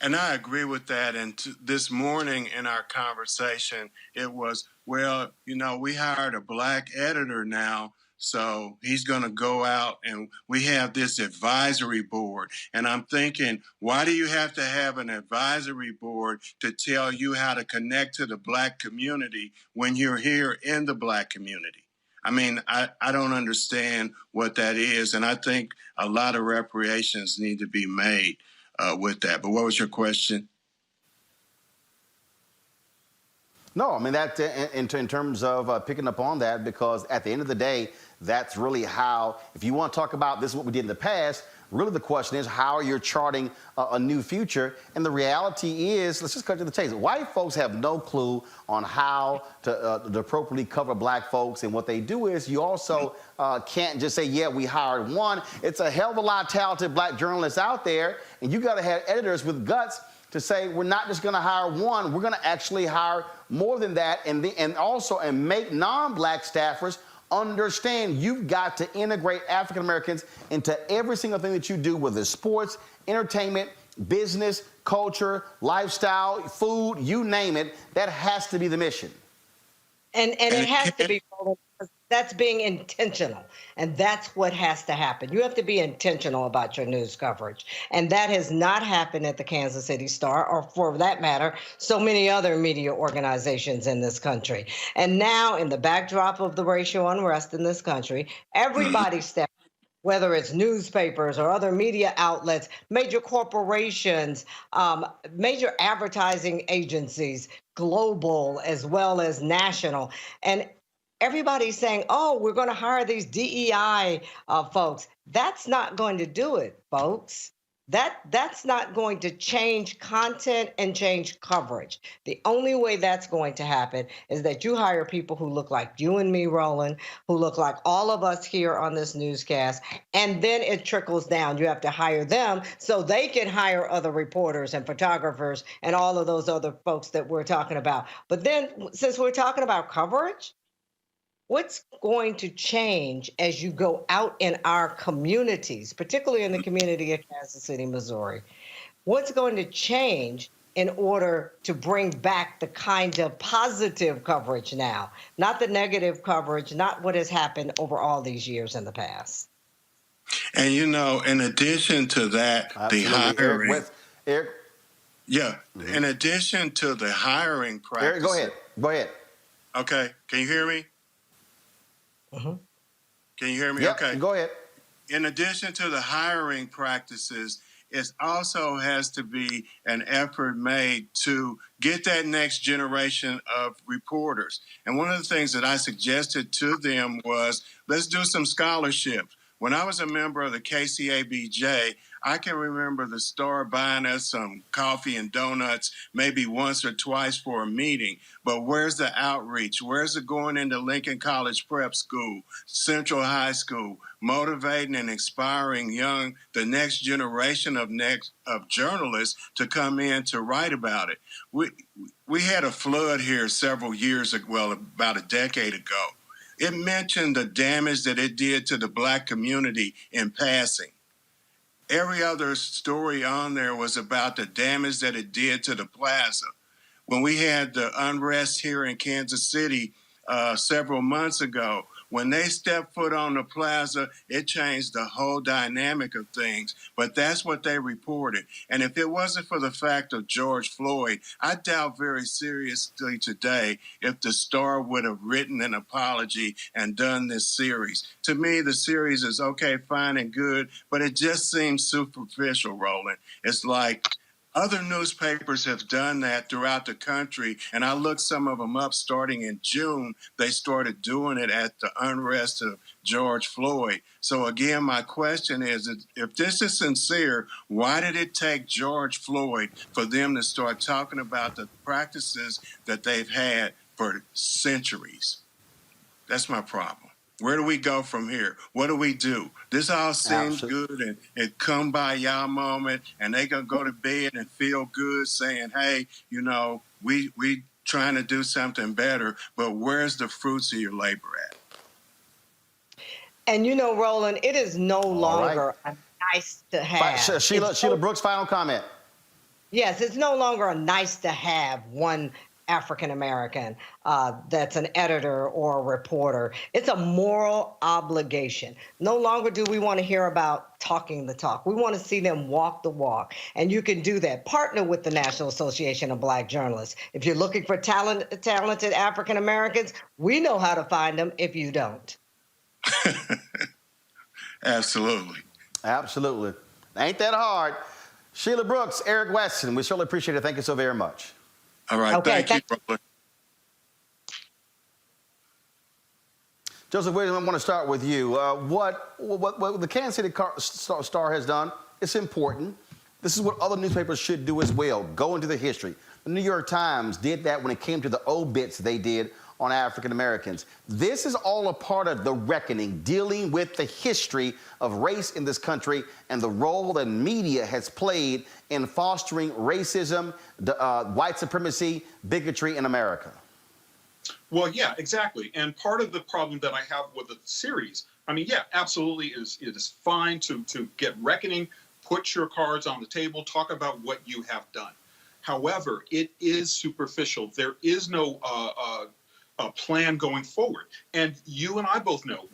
And I agree with that. And this morning in our conversation, it was, well, you know, we hired a black editor now, so he's going to go out and we have this advisory board. And I'm thinking, why do you have to have an advisory board to tell you how to connect to the black community when you're here in the black community? I mean, I don't understand what that is. And I think a lot of reparations need to be made with that. But what was your question? No, I mean, that in terms of picking up on that, because at the end of the day, that's really how, if you want to talk about this is what we did in the past, really the question is how you're charting a new future. And the reality is, let's just cut to the chase. White folks have no clue on how to appropriately cover black folks. And what they do is you also can't just say, yeah, we hired one. It's a hell of a lot of talented black journalists out there. And you got to have editors with guts to say, we're not just going to hire one, we're going to actually hire more than that, and also make non-black staffers understand you've got to integrate African Americans into every single thing that you do, whether it's sports, entertainment, business, culture, lifestyle, food, you name it. That has to be the mission. And it has to be, that's being intentional. And that's what has to happen. You have to be intentional about your news coverage. And that has not happened at the Kansas City Star, or for that matter, so many other media organizations in this country. And now, in the backdrop of the racial unrest in this country, everybody steps, whether it's newspapers or other media outlets, major corporations, major advertising agencies, global as well as national. And everybody's saying, oh, we're going to hire these DEI folks. That's not going to do it, folks. That's not going to change content and change coverage. The only way that's going to happen is that you hire people who look like you and me, Roland, who look like all of us here on this newscast, and then it trickles down. You have to hire them so they can hire other reporters and photographers and all of those other folks that we're talking about. But then, since we're talking about coverage, what's going to change as you go out in our communities, particularly in the community of Kansas City, Missouri? What's going to change in order to bring back the kind of positive coverage now, not the negative coverage, not what has happened over all these years in the past? And, you know, in addition to that, the hiring. Eric? Yeah. Mm-hmm. In addition to the hiring practice. Eric, go ahead. Okay. Can you hear me? Mm-hmm. Can you hear me? Yep, okay. Go ahead. In addition to the hiring practices, it also has to be an effort made to get that next generation of reporters. And one of the things that I suggested to them was, let's do some scholarships. When I was a member of the KCABJ, I can remember the store buying us some coffee and donuts maybe once or twice for a meeting. But where's the outreach? Where's it going into Lincoln College Prep School, Central High School, motivating and inspiring the next generation of journalists to come in to write about it? We had a flood here several years ago, well, about a decade ago. It mentioned the damage that it did to the Black community in passing. Every other story on there was about the damage that it did to the plaza. When we had the unrest here in Kansas City several months ago, when they stepped foot on the plaza, it changed the whole dynamic of things. But that's what they reported. And if it wasn't for the fact of George Floyd, I doubt very seriously today if the Star would have written an apology and done this series. To me, the series is okay, fine, and good, but it just seems superficial, Roland. It's like other newspapers have done that throughout the country, and I looked some of them up starting in June. They started doing it at the unrest of George Floyd. So again, my question is, if this is sincere, why did it take George Floyd for them to start talking about the practices that they've had for centuries? That's my problem. Where do we go from here? What do we do? This all seems good and it come by y'all moment, and they gonna go to bed and feel good saying, hey, you know, we trying to do something better, but where's the fruits of your labor at? And you know, Roland, it is no longer a nice to have. Sheila Brooks, final comment. Yes, it's no longer a nice to have one African American that's an editor or a reporter. It's a moral obligation. No longer do we want to hear about talking the talk. We want to see them walk the walk. And you can do that. Partner with the National Association of Black Journalists. If you're looking for talented African Americans, we know how to find them if you don't. Absolutely. Absolutely. Ain't that hard. Sheila Brooks, Eric Weston, we certainly appreciate it. Thank you so very much. All right, okay, thank you, Roland. Joseph Williams, I want to start with you. What the Kansas City Star has done, it's important. This is what other newspapers should do as well. Go into the history. The New York Times did that when it came to the obits they did on African Americans. This is all a part of the reckoning, dealing with the history of race in this country and the role that media has played in fostering racism, white supremacy, bigotry in America. Well, yeah, exactly. And part of the problem that I have with the series, I mean, yeah, absolutely, it is fine to get reckoning, put your cards on the table, talk about what you have done. However, it is superficial. There is no plan going forward. And you and I both know,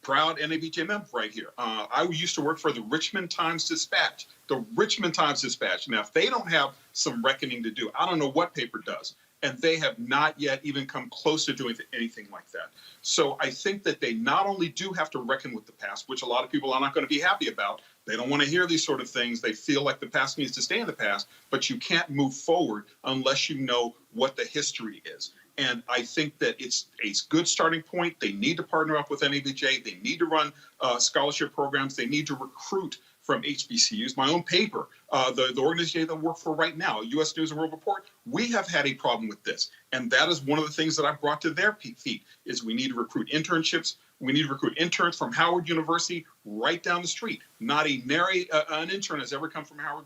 proud NABJ member right here. I used to work for the Richmond Times-Dispatch. The Richmond Times-Dispatch. Now, if they don't have some reckoning to do, I don't know what paper does. And they have not yet even come close to doing anything like that. So I think that they not only do have to reckon with the past, which a lot of people are not going to be happy about. They don't want to hear these sort of things. They feel like the past needs to stay in the past, but you can't move forward unless you know what the history is. And I think that it's a good starting point. They need to partner up with NABJ. They need to run scholarship programs. They need to recruit from HBCUs. My own paper, the organization that I work for right now, U.S. News and World Report, we have had a problem with this. And that is one of the things that I've brought to their feet is we need to recruit internships. We need to recruit interns from Howard University right down the street. Not an intern has ever come from Howard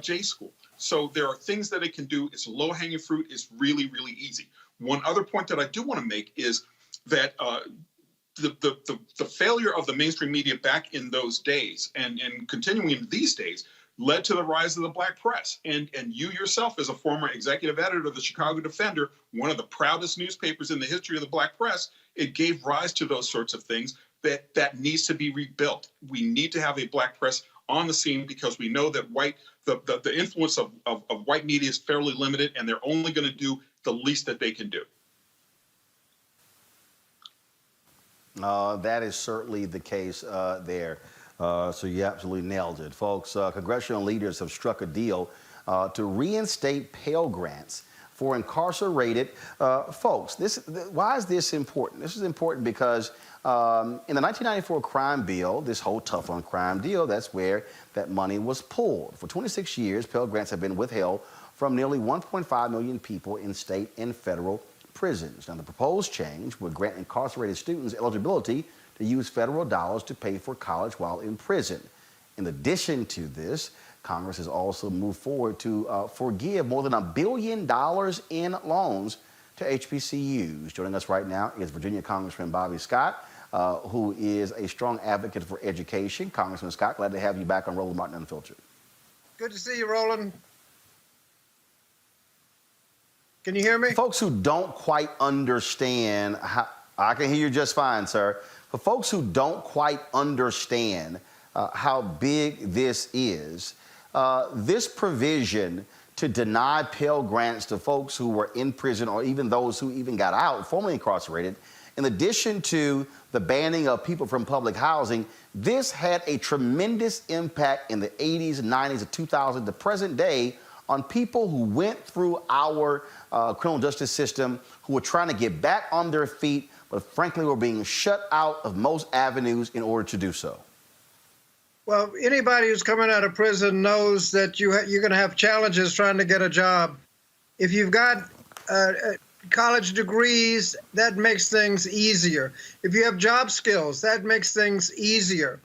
J School. So there are things that it can do. It's low-hanging fruit. It's really, really easy. One other point that I do want to make is that the failure of the mainstream media back in those days and continuing in these days led to the rise of the black press. And you yourself, as a former executive editor of the Chicago Defender, one of the proudest newspapers in the history of the black press, it gave rise to those sorts of things that needs to be rebuilt. We need to have a black press on the scene because we know that the influence of white media is fairly limited, and they're only going to do the least that they can do. That is certainly the case there. So you absolutely nailed it. Folks, congressional leaders have struck a deal to reinstate Pell Grants for incarcerated folks. Why is this important? This is important because in the 1994 crime bill, this whole tough on crime deal, that's where that money was pulled. For 26 years, Pell Grants have been withheld from nearly 1.5 million people in state and federal prisons. Now, the proposed change would grant incarcerated students eligibility to use federal dollars to pay for college while in prison. In addition to this, Congress has also moved forward to forgive more than $1 billion in loans to HBCUs. Joining us right now is Virginia Congressman Bobby Scott, who is a strong advocate for education. Congressman Scott, glad to have you back on Roland Martin Unfiltered. Good to see you, Roland. Can you hear me? Folks who don't quite understand how, I can hear you just fine, sir. For folks who don't quite understand how big this is, this provision to deny Pell Grants to folks who were in prison or even those who even got out, formerly incarcerated, in addition to the banning of people from public housing, this had a tremendous impact in the 80s, 90s, and 2000s, the present day, on people who went through our criminal justice system, who were trying to get back on their feet, but frankly were being shut out of most avenues in order to do so. Well, anybody who's coming out of prison knows that you're going to have challenges trying to get a job. If you've got college degrees, that makes things easier. If you have job skills, that makes things easier.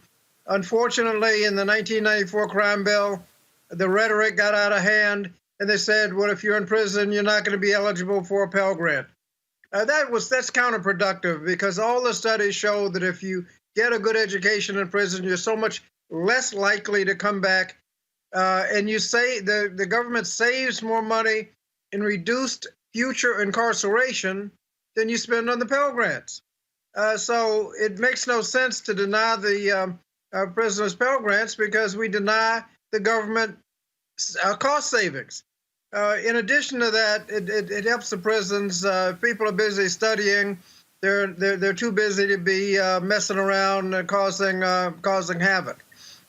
Unfortunately, in the 1994 crime bill, the rhetoric got out of hand, and they said, well, if you're in prison, you're not going to be eligible for a Pell Grant. That's counterproductive, because all the studies show that if you get a good education in prison, you're so much less likely to come back, and you say the government saves more money in reduced future incarceration than you spend on the Pell Grants. So it makes no sense to deny the prisoners Pell Grants, because we deny the government cost savings. In addition to that, it helps the prisons. People are busy studying. They're too busy to be messing around and causing havoc.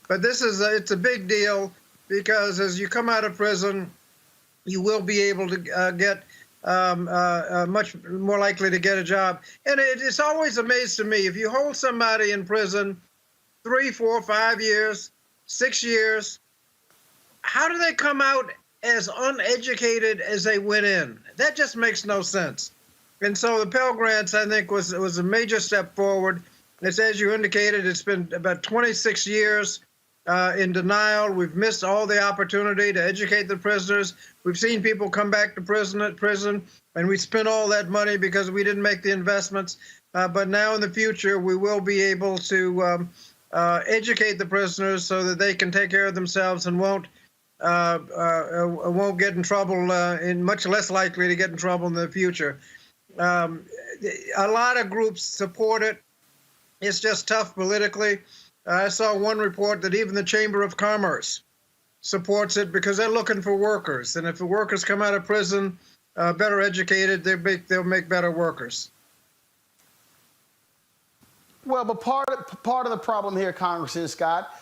But it's a big deal, because as you come out of prison, you will be able to get much more likely to get a job. And it's always amazed to me, if you hold somebody in prison 3, 4, 5 years, 6 years, how do they come out as uneducated as they went in? That just makes no sense. And so the Pell Grants, I think, was a major step forward. It's, as you indicated, it's been about 26 years in denial. We've missed all the opportunity to educate the prisoners. We've seen people come back to prison, and we spent all that money because we didn't make the investments. But now in the future, we will be able to educate the prisoners so that they can take care of themselves and won't get in trouble, and much less likely to get in trouble in the future. A lot of groups support it. It's just tough politically. I saw one report that even the Chamber of Commerce supports it, because they're looking for workers. And if the workers come out of prison better educated, they'll make better workers. Well, but part of the problem here, Congressman Scott,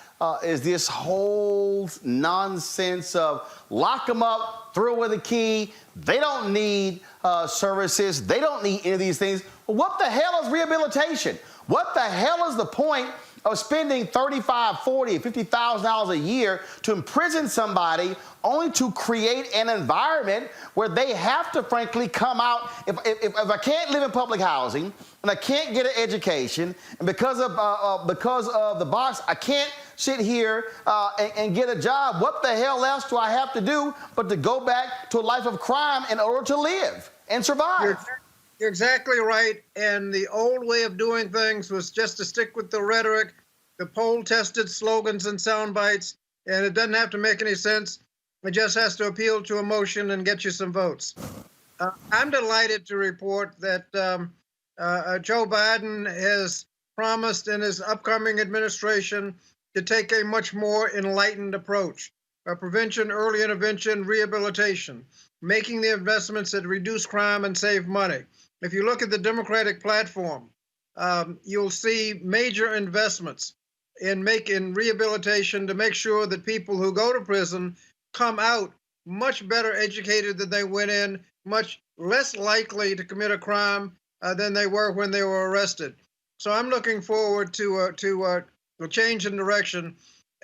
is this whole nonsense of lock them up, throw away the key. They don't need services. They don't need any of these things. Well, what the hell is rehabilitation? What the hell is the point of spending $35,000, $40,000, $50,000 a year to imprison somebody only to create an environment where they have to, frankly, come out? If I can't live in public housing and I can't get an education, and because of the box, I can't sit here and get a job, what the hell else do I have to do but to go back to a life of crime in order to live and survive? You're exactly right. And the old way of doing things was just to stick with the rhetoric, the poll-tested slogans and sound bites, and it doesn't have to make any sense. It just has to appeal to emotion and get you some votes. I'm delighted to report that Joe Biden has promised in his upcoming administration to take a much more enlightened approach. Prevention, early intervention, rehabilitation, making the investments that reduce crime and save money. If you look at the Democratic platform, you'll see major investments in rehabilitation to make sure that people who go to prison come out much better educated than they went in, much less likely to commit a crime than they were when they were arrested. So I'm looking forward to a change in direction.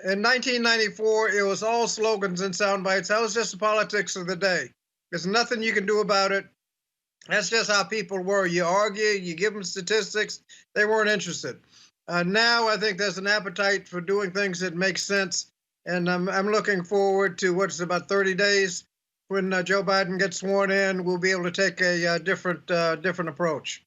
In 1994, it was all slogans and sound bites. That was just the politics of the day. There's nothing you can do about it. That's just how people were. You argue, you give them statistics. They weren't interested. Now I think there's an appetite for doing things that make sense. And I'm looking forward to what's about 30 days when Joe Biden gets sworn in. We'll be able to take a different approach.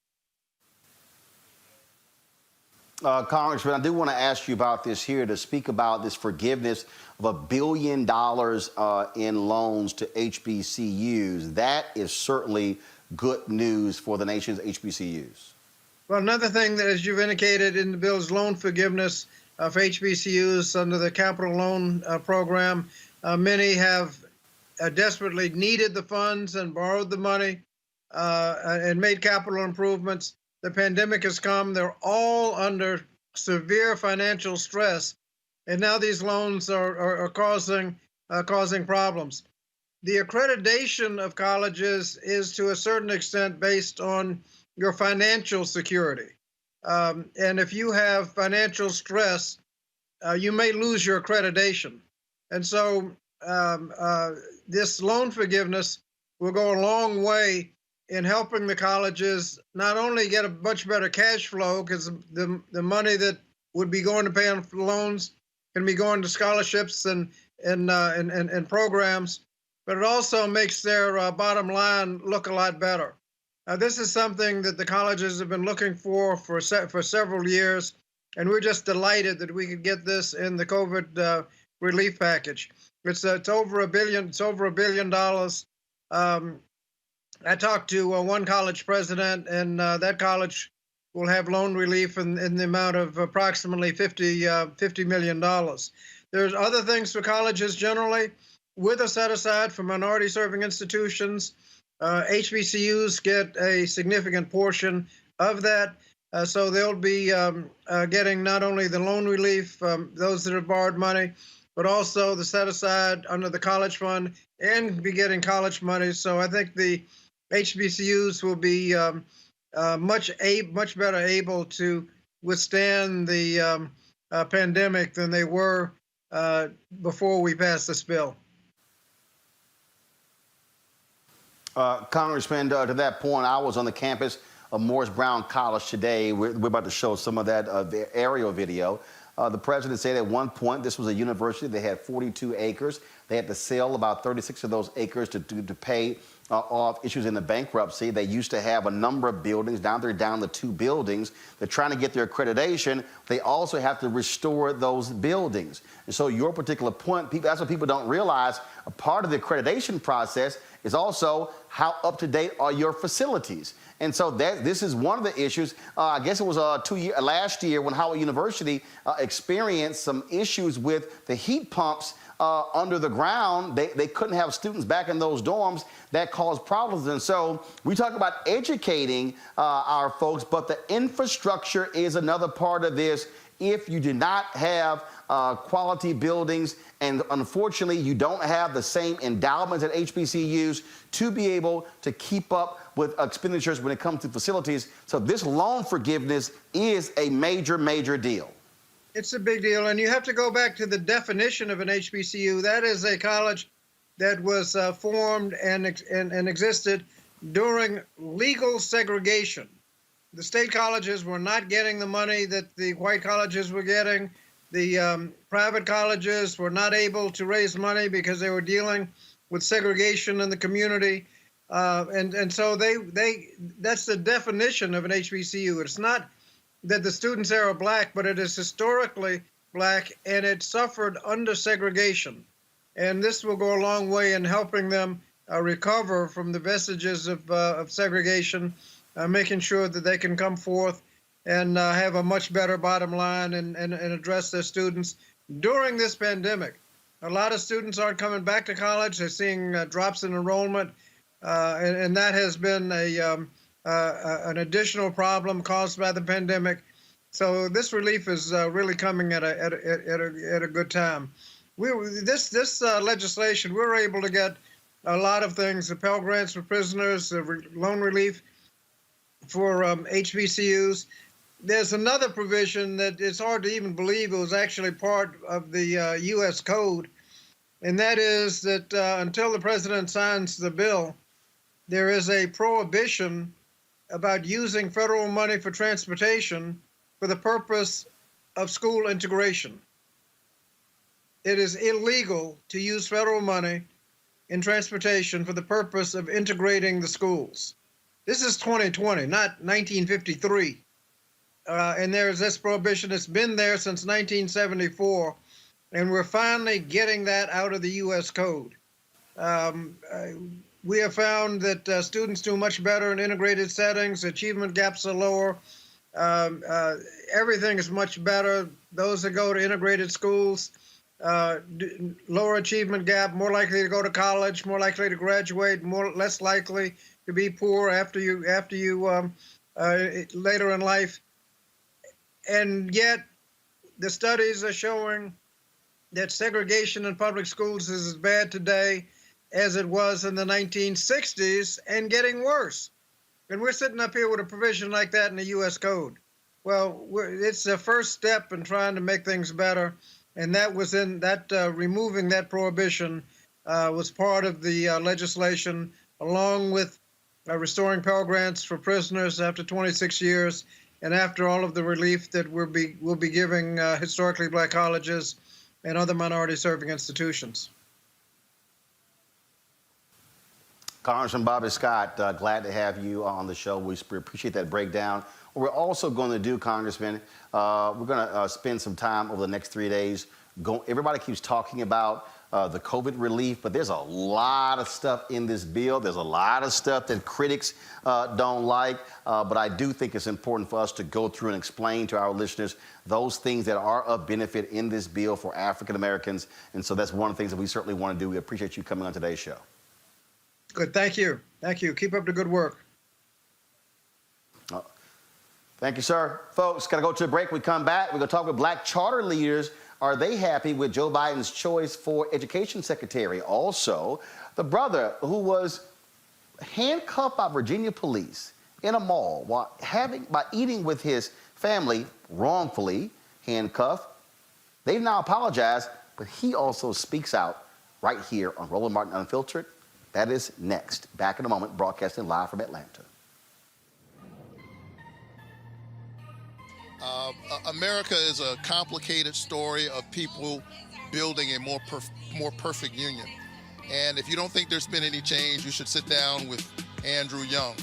Congressman, I do want to ask you about this here, to speak about this forgiveness of $1 billion in loans to HBCUs. That is certainly good news for the nation's HBCUs. Well, another thing that, as you've indicated in the bill, is loan forgiveness for HBCUs under the capital loan program. Many have desperately needed the funds and borrowed the money and made capital improvements. The pandemic has come. They're all under severe financial stress, and now these loans are causing problems. The accreditation of colleges is to a certain extent based on your financial security. And if you have financial stress, you may lose your accreditation. And so this loan forgiveness will go a long way in helping the colleges not only get a much better cash flow, because the money that would be going to pay on loans can be going to scholarships and programs, but it also makes their bottom line look a lot better. This is something that the colleges have been looking for several years, and we're just delighted that we could get this in the COVID relief package. It's over $1 billion. It's over $1 billion. I talked to one college president, and that college will have loan relief in the amount of approximately $50 million. There's other things for colleges generally. With a set aside for minority-serving institutions, HBCUs get a significant portion of that. So they'll be getting not only the loan relief, those that have borrowed money, but also the set aside under the college fund, and be getting college money. So I think the HBCUs will be much better able to withstand the pandemic than they were before we passed this bill. Congressman, to that point, I was on the campus of Morris Brown College today. We're about to show some of that aerial video. The president said at one point this was a university. They had 42 acres. They had to sell about 36 of those acres to pay off issues in the bankruptcy. They used to have a number of buildings. Now they're down to 2 buildings. They're trying to get their accreditation. They also have to restore those buildings. And so your particular point, that's what people don't realize. A part of the accreditation process is also how up-to-date are your facilities. And so this is one of the issues. I guess it was last year when Howard University experienced some issues with the heat pumps under the ground. They couldn't have students back in those dorms. That caused problems. And so we talk about educating our folks, but the infrastructure is another part of this. If you do not have quality buildings, and unfortunately you don't have the same endowments at HBCUs to be able to keep up with expenditures when it comes to facilities. So this loan forgiveness is a major, major deal. It's a big deal, and you have to go back to the definition of an HBCU. That is a college that was formed and existed during legal segregation. The state colleges were not getting the money that the white colleges were getting. The private colleges were not able to raise money because they were dealing with segregation in the community. And so that's the definition of an HBCU. It's not that the students there are black, but it is historically black, and it suffered under segregation. And this will go a long way in helping them recover from the vestiges of segregation, making sure that they can come forth and have a much better bottom line and address their students during this pandemic. A lot of students aren't coming back to college. They're seeing drops in enrollment, and that has been an additional problem caused by the pandemic. So this relief is really coming at a good time. This legislation, we were able to get a lot of things, the Pell Grants for prisoners, the loan relief for HBCUs. There's another provision that it's hard to even believe it was actually part of the U.S. Code, and that is that until the president signs the bill, there is a prohibition about using federal money for transportation for the purpose of school integration. It is illegal to use federal money in transportation for the purpose of integrating the schools. This is 2020, not 1953. And there's this prohibition that's been there since 1974, and we're finally getting that out of the U.S. Code. We have found that students do much better in integrated settings, achievement gaps are lower, everything is much better. Those that go to integrated schools, lower achievement gap, more likely to go to college, more likely to graduate, less likely to be poor after you later in life. And yet, the studies are showing that segregation in public schools is as bad today as it was in the 1960s and getting worse. And we're sitting up here with a provision like that in the U.S. Code. Well, it's the first step in trying to make things better. And that was in that removing that prohibition was part of the legislation, along with restoring Pell Grants for prisoners after 26 years, and after all of the relief that we'll be giving historically black colleges and other minority-serving institutions. Congressman Bobby Scott, glad to have you on the show. We appreciate that breakdown. What we're also going to do, Congressman, we're going to spend some time over the next 3 days. Everybody keeps talking about the COVID relief, but there's a lot of stuff in this bill. There's a lot of stuff that critics don't like, but I do think it's important for us to go through and explain to our listeners those things that are of benefit in this bill for African Americans. And so that's one of the things that we certainly want to do. We appreciate you coming on today's show. Good. Thank you. Thank you. Keep up the good work. Thank you, sir. Folks, got to go to a break. We come back. We're going to talk with black charter leaders. Are they happy with Joe Biden's choice for education secretary? Also, the brother who was handcuffed by Virginia police in a mall by eating with his family, wrongfully handcuffed. They've now apologized, but he also speaks out right here on Roland Martin Unfiltered. That is next. Back in a moment, broadcasting live from Atlanta. America is a complicated story of people building a more perfect union. And if you don't think there's been any change, you should sit down with Andrew Young.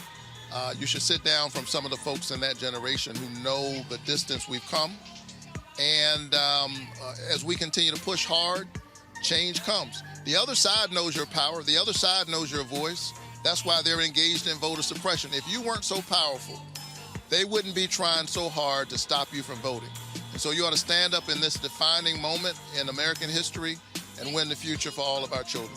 You should sit down from some of the folks in that generation who know the distance we've come. And as we continue to push hard, change comes. The other side knows your power. The other side knows your voice. That's why they're engaged in voter suppression. If you weren't so powerful, they wouldn't be trying so hard to stop you from voting. And so you ought to stand up in this defining moment in American history and win the future for all of our children.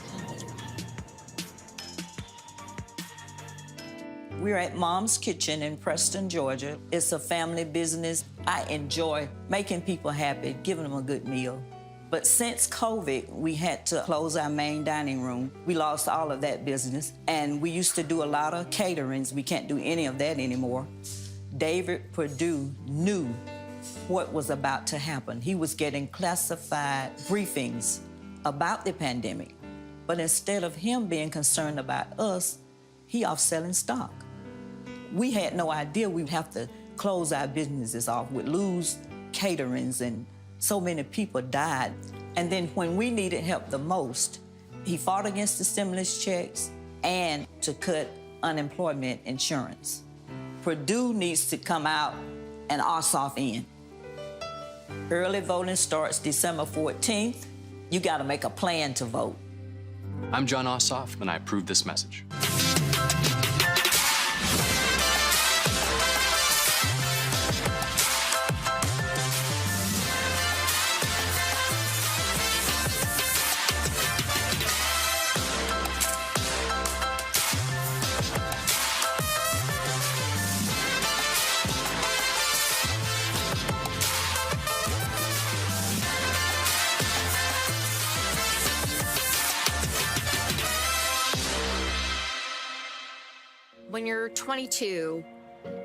We're at Mom's Kitchen in Preston, Georgia. It's a family business. I enjoy making people happy, giving them a good meal. But since COVID, we had to close our main dining room. We lost all of that business. And we used to do a lot of caterings. We can't do any of that anymore. David Perdue knew what was about to happen. He was getting classified briefings about the pandemic. But instead of him being concerned about us, he off selling stock. We had no idea we'd have to close our businesses off. We'd lose caterings, and so many people died. And then when we needed help the most, he fought against the stimulus checks and to cut unemployment insurance. Purdue needs to come out and Ossoff in. Early voting starts December 14th. You got to make a plan to vote. I'm John Ossoff, and I approve this message. When you're 22,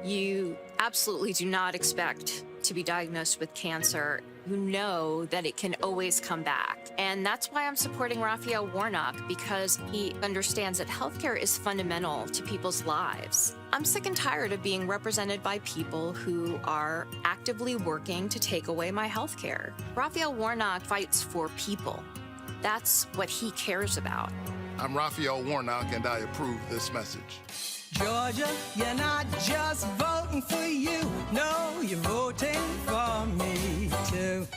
you absolutely do not expect to be diagnosed with cancer. You know that it can always come back. And that's why I'm supporting Raphael Warnock, because he understands that healthcare is fundamental to people's lives. I'm sick and tired of being represented by people who are actively working to take away my healthcare. Raphael Warnock fights for people. That's what he cares about. I'm Raphael Warnock, and I approve this message. Georgia, you're not just voting for you. No, you're voting for me too.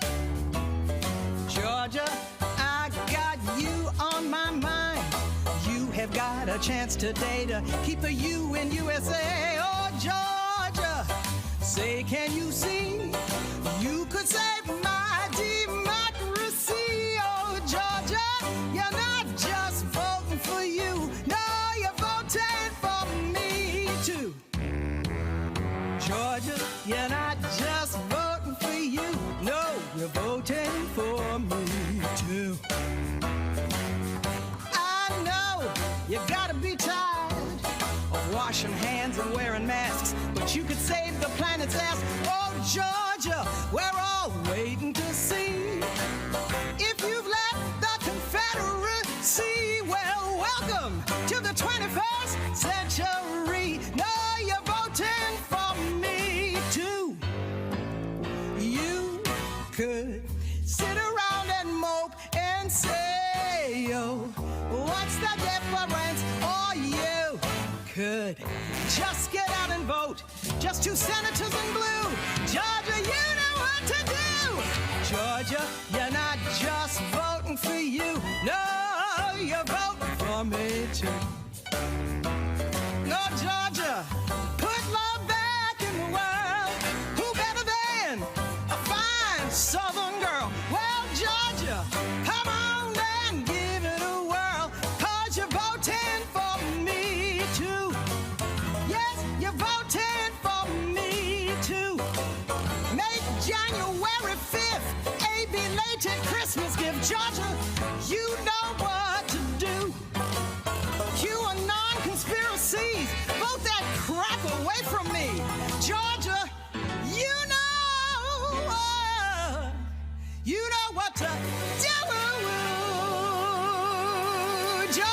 Georgia, I got you on my mind. You have got a chance today to keep the U in USA. Oh, Georgia, say, can you see? You could save my democracy. Oh, Georgia, you're not just voting for you. No, you're voting for me too. Georgia, you're not just voting for you. No, you're voting for me too. I know you gotta be tired of washing hands and wearing masks, but you could save the planet's ass. Oh, Georgia, we're all waiting to see if you've left the Confederacy. Well, welcome to the 21st century. No, you're voting for me too. You could sit around and mope and say, oh, what's the difference? Or you could just get out and vote. Just 2 senators in blue. Georgia, you know what to do. Georgia, you're not just voting for you. No, you're voting for me too. No, Georgia, put love back in the world. Who better than a fine Southern girl? Well, Georgia, come on and give it a whirl, 'cause you're voting for me too. Yes, you're voting for me too. Make January 5th a belated Christmas gift. Georgia, you know what to do. QAnon conspiracies, vote that crap away from me. Georgia, you know what to do. Georgia.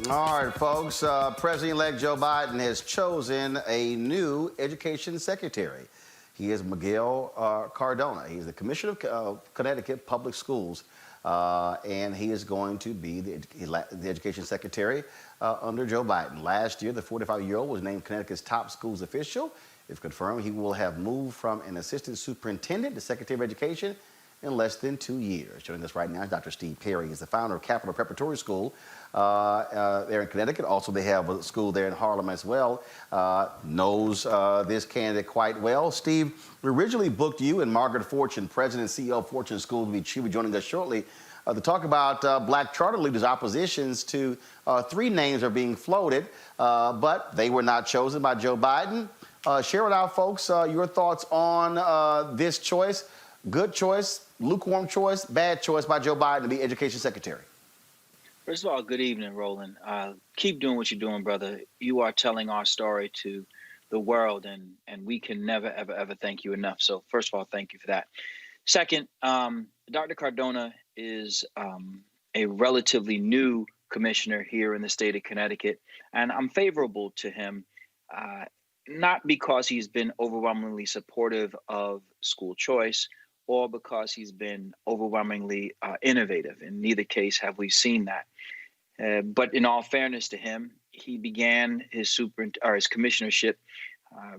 All right, folks. President-elect Joe Biden has chosen a new education secretary. He is Miguel Cardona. He's the Commissioner of Connecticut Public Schools, and he is going to be the education secretary under Joe Biden. Last year, the 45-year-old was named Connecticut's top schools official. If confirmed, he will have moved from an assistant superintendent to Secretary of Education in less than 2 years. Joining us right now is Dr. Steve Perry. He's the founder of Capital Preparatory School there in Connecticut. Also, they have a school there in Harlem as well. Knows this candidate quite well. Steve, we originally booked you and Margaret Fortune, President and CEO of Fortune School, she'll be joining us shortly to talk about black charter leaders' oppositions to 3 names are being floated, but they were not chosen by Joe Biden. Share with our folks your thoughts on this choice. Good choice, lukewarm choice, bad choice by Joe Biden to be education secretary. First of all, good evening, Roland. Keep doing what you're doing, brother. You are telling our story to the world, and we can never, ever, ever thank you enough. So first of all, thank you for that. Second, Dr. Cardona is a relatively new commissioner here in the state of Connecticut, and I'm favorable to him, not because he's been overwhelmingly supportive of school choice or because he's been overwhelmingly innovative. In neither case have we seen that. But in all fairness to him, he began his commissionership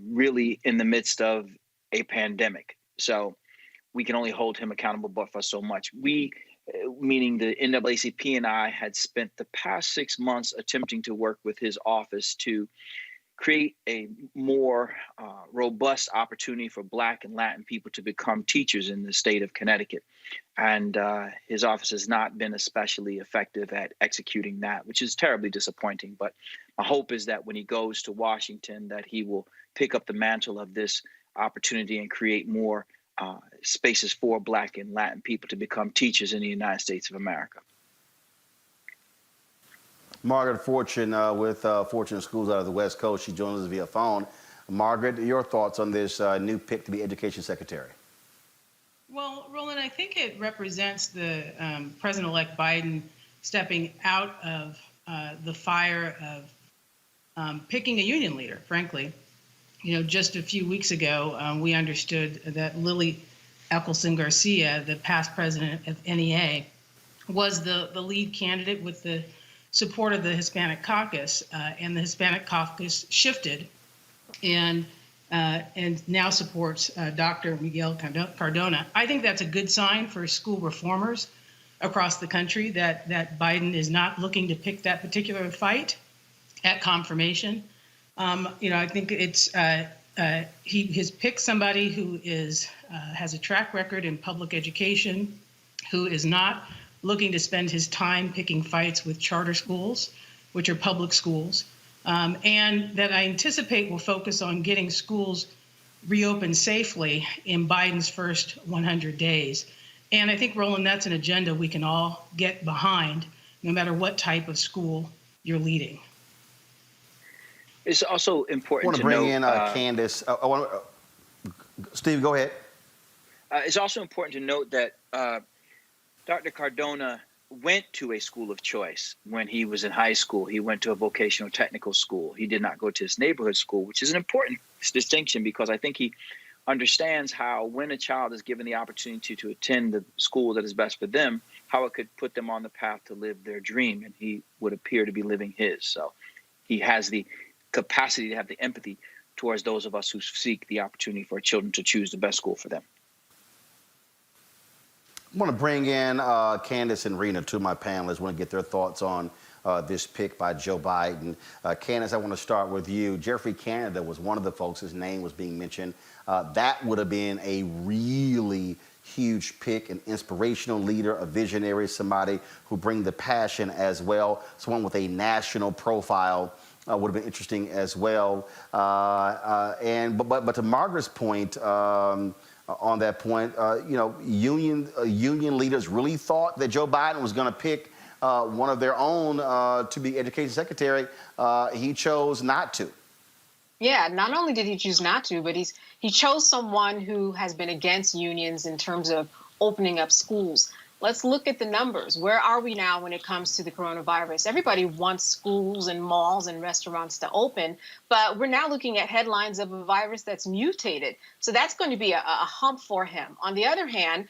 really in the midst of a pandemic. So we can only hold him accountable but for so much. We, meaning the NAACP and I, had spent the past 6 months attempting to work with his office to create a more robust opportunity for Black and Latin people to become teachers in the state of Connecticut. And his office has not been especially effective at executing that, which is terribly disappointing. But my hope is that when he goes to Washington, that he will pick up the mantle of this opportunity and create more spaces for Black and Latin people to become teachers in the United States of America. Margaret Fortune with Fortune Schools out of the West Coast. She joins us via phone. Margaret, your thoughts on this new pick to be Education Secretary? Well, Roland, I think it represents the President-elect Biden stepping out of the fire of picking a union leader, frankly. You know, just a few weeks ago, we understood that Lily Eccleston Garcia, the past president of NEA, was the lead candidate with the support of the Hispanic caucus, and the Hispanic caucus shifted and now supports Dr. Miguel Cardona. I think that's a good sign for school reformers across the country that Biden is not looking to pick that particular fight at confirmation. You know, I think it's he has picked somebody who has a track record in public education, who is not looking to spend his time picking fights with charter schools, which are public schools, and that I anticipate will focus on getting schools reopened safely in Biden's first 100 days. And I think, Roland, that's an agenda we can all get behind, no matter what type of school you're leading. It's also important to I want to note, bring in Candace. Steve, go ahead. It's also important to note that Dr. Cardona went to a school of choice when he was in high school. He went to a vocational technical school. He did not go to his neighborhood school, which is an important distinction because I think he understands how when a child is given the opportunity to attend the school that is best for them, how it could put them on the path to live their dream. And he would appear to be living his. So he has the capacity to have the empathy towards those of us who seek the opportunity for children to choose the best school for them. I want to bring in Candace and Rena, two of my panelists. I want to get their thoughts on this pick by Joe Biden. Candace, I want to start with you. Jeffrey Canada was one of the folks, his name was being mentioned. That would have been a really huge pick, an inspirational leader, a visionary, somebody who brings the passion as well, someone with a national profile. Would have been interesting as well. But to Margaret's point, on that point, you know, union leaders really thought that Joe Biden was going to pick one of their own to be education secretary. He chose not to. Yeah, not only did he choose not to, but he chose someone who has been against unions in terms of opening up schools. Let's look at the numbers. Where are we now when it comes to the coronavirus? Everybody wants schools and malls and restaurants to open, but we're now looking at headlines of a virus that's mutated. So that's going to be a hump for him. On the other hand,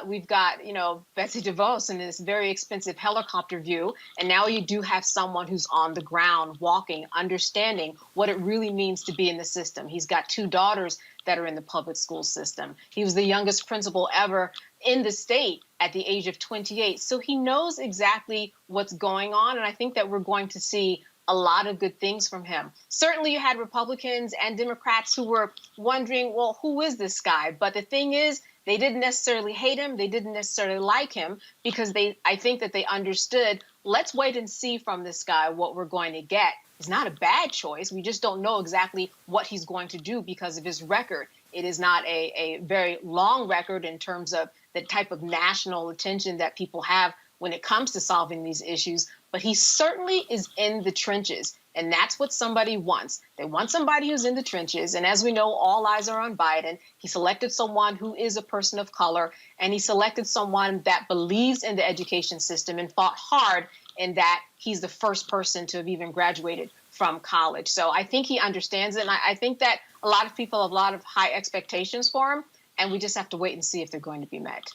we've got, you know, Betsy DeVos in this very expensive helicopter view. And now you do have someone who's on the ground, walking, understanding what it really means to be in the system. He's got two daughters that are in the public school system. He was the youngest principal ever in the state at the age of 28. So he knows exactly what's going on. And I think that we're going to see a lot of good things from him. Certainly you had Republicans and Democrats who were wondering, well, who is this guy? But the thing is, they didn't necessarily hate him. They didn't necessarily like him because I think that they understood, let's wait and see from this guy what we're going to get. It's not a bad choice. We just don't know exactly what he's going to do because of his record. It is not a very long record in terms of the type of national attention that people have when it comes to solving these issues. But he certainly is in the trenches. And that's what somebody wants. They want somebody who's in the trenches. And as we know, all eyes are on Biden. He selected someone who is a person of color, and he selected someone that believes in the education system and fought hard in that he's the first person to have even graduated from college. So I think he understands it. And I think that a lot of people have a lot of high expectations for him, and we just have to wait and see if they're going to be met.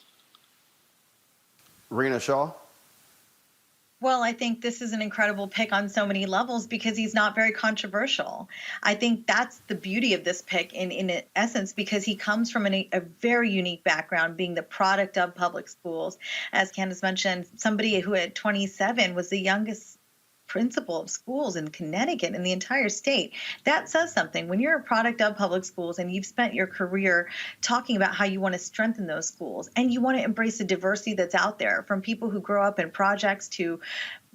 Rena Shaw? Well, I think this is an incredible pick on so many levels because he's not very controversial. I think that's the beauty of this pick in essence, because he comes from a very unique background, being the product of public schools. As Candace mentioned, somebody who at 27 was the youngest principal of schools in Connecticut and the entire state. That says something. When you're a product of public schools and you've spent your career talking about how you want to strengthen those schools and you want to embrace the diversity that's out there, from people who grow up in projects to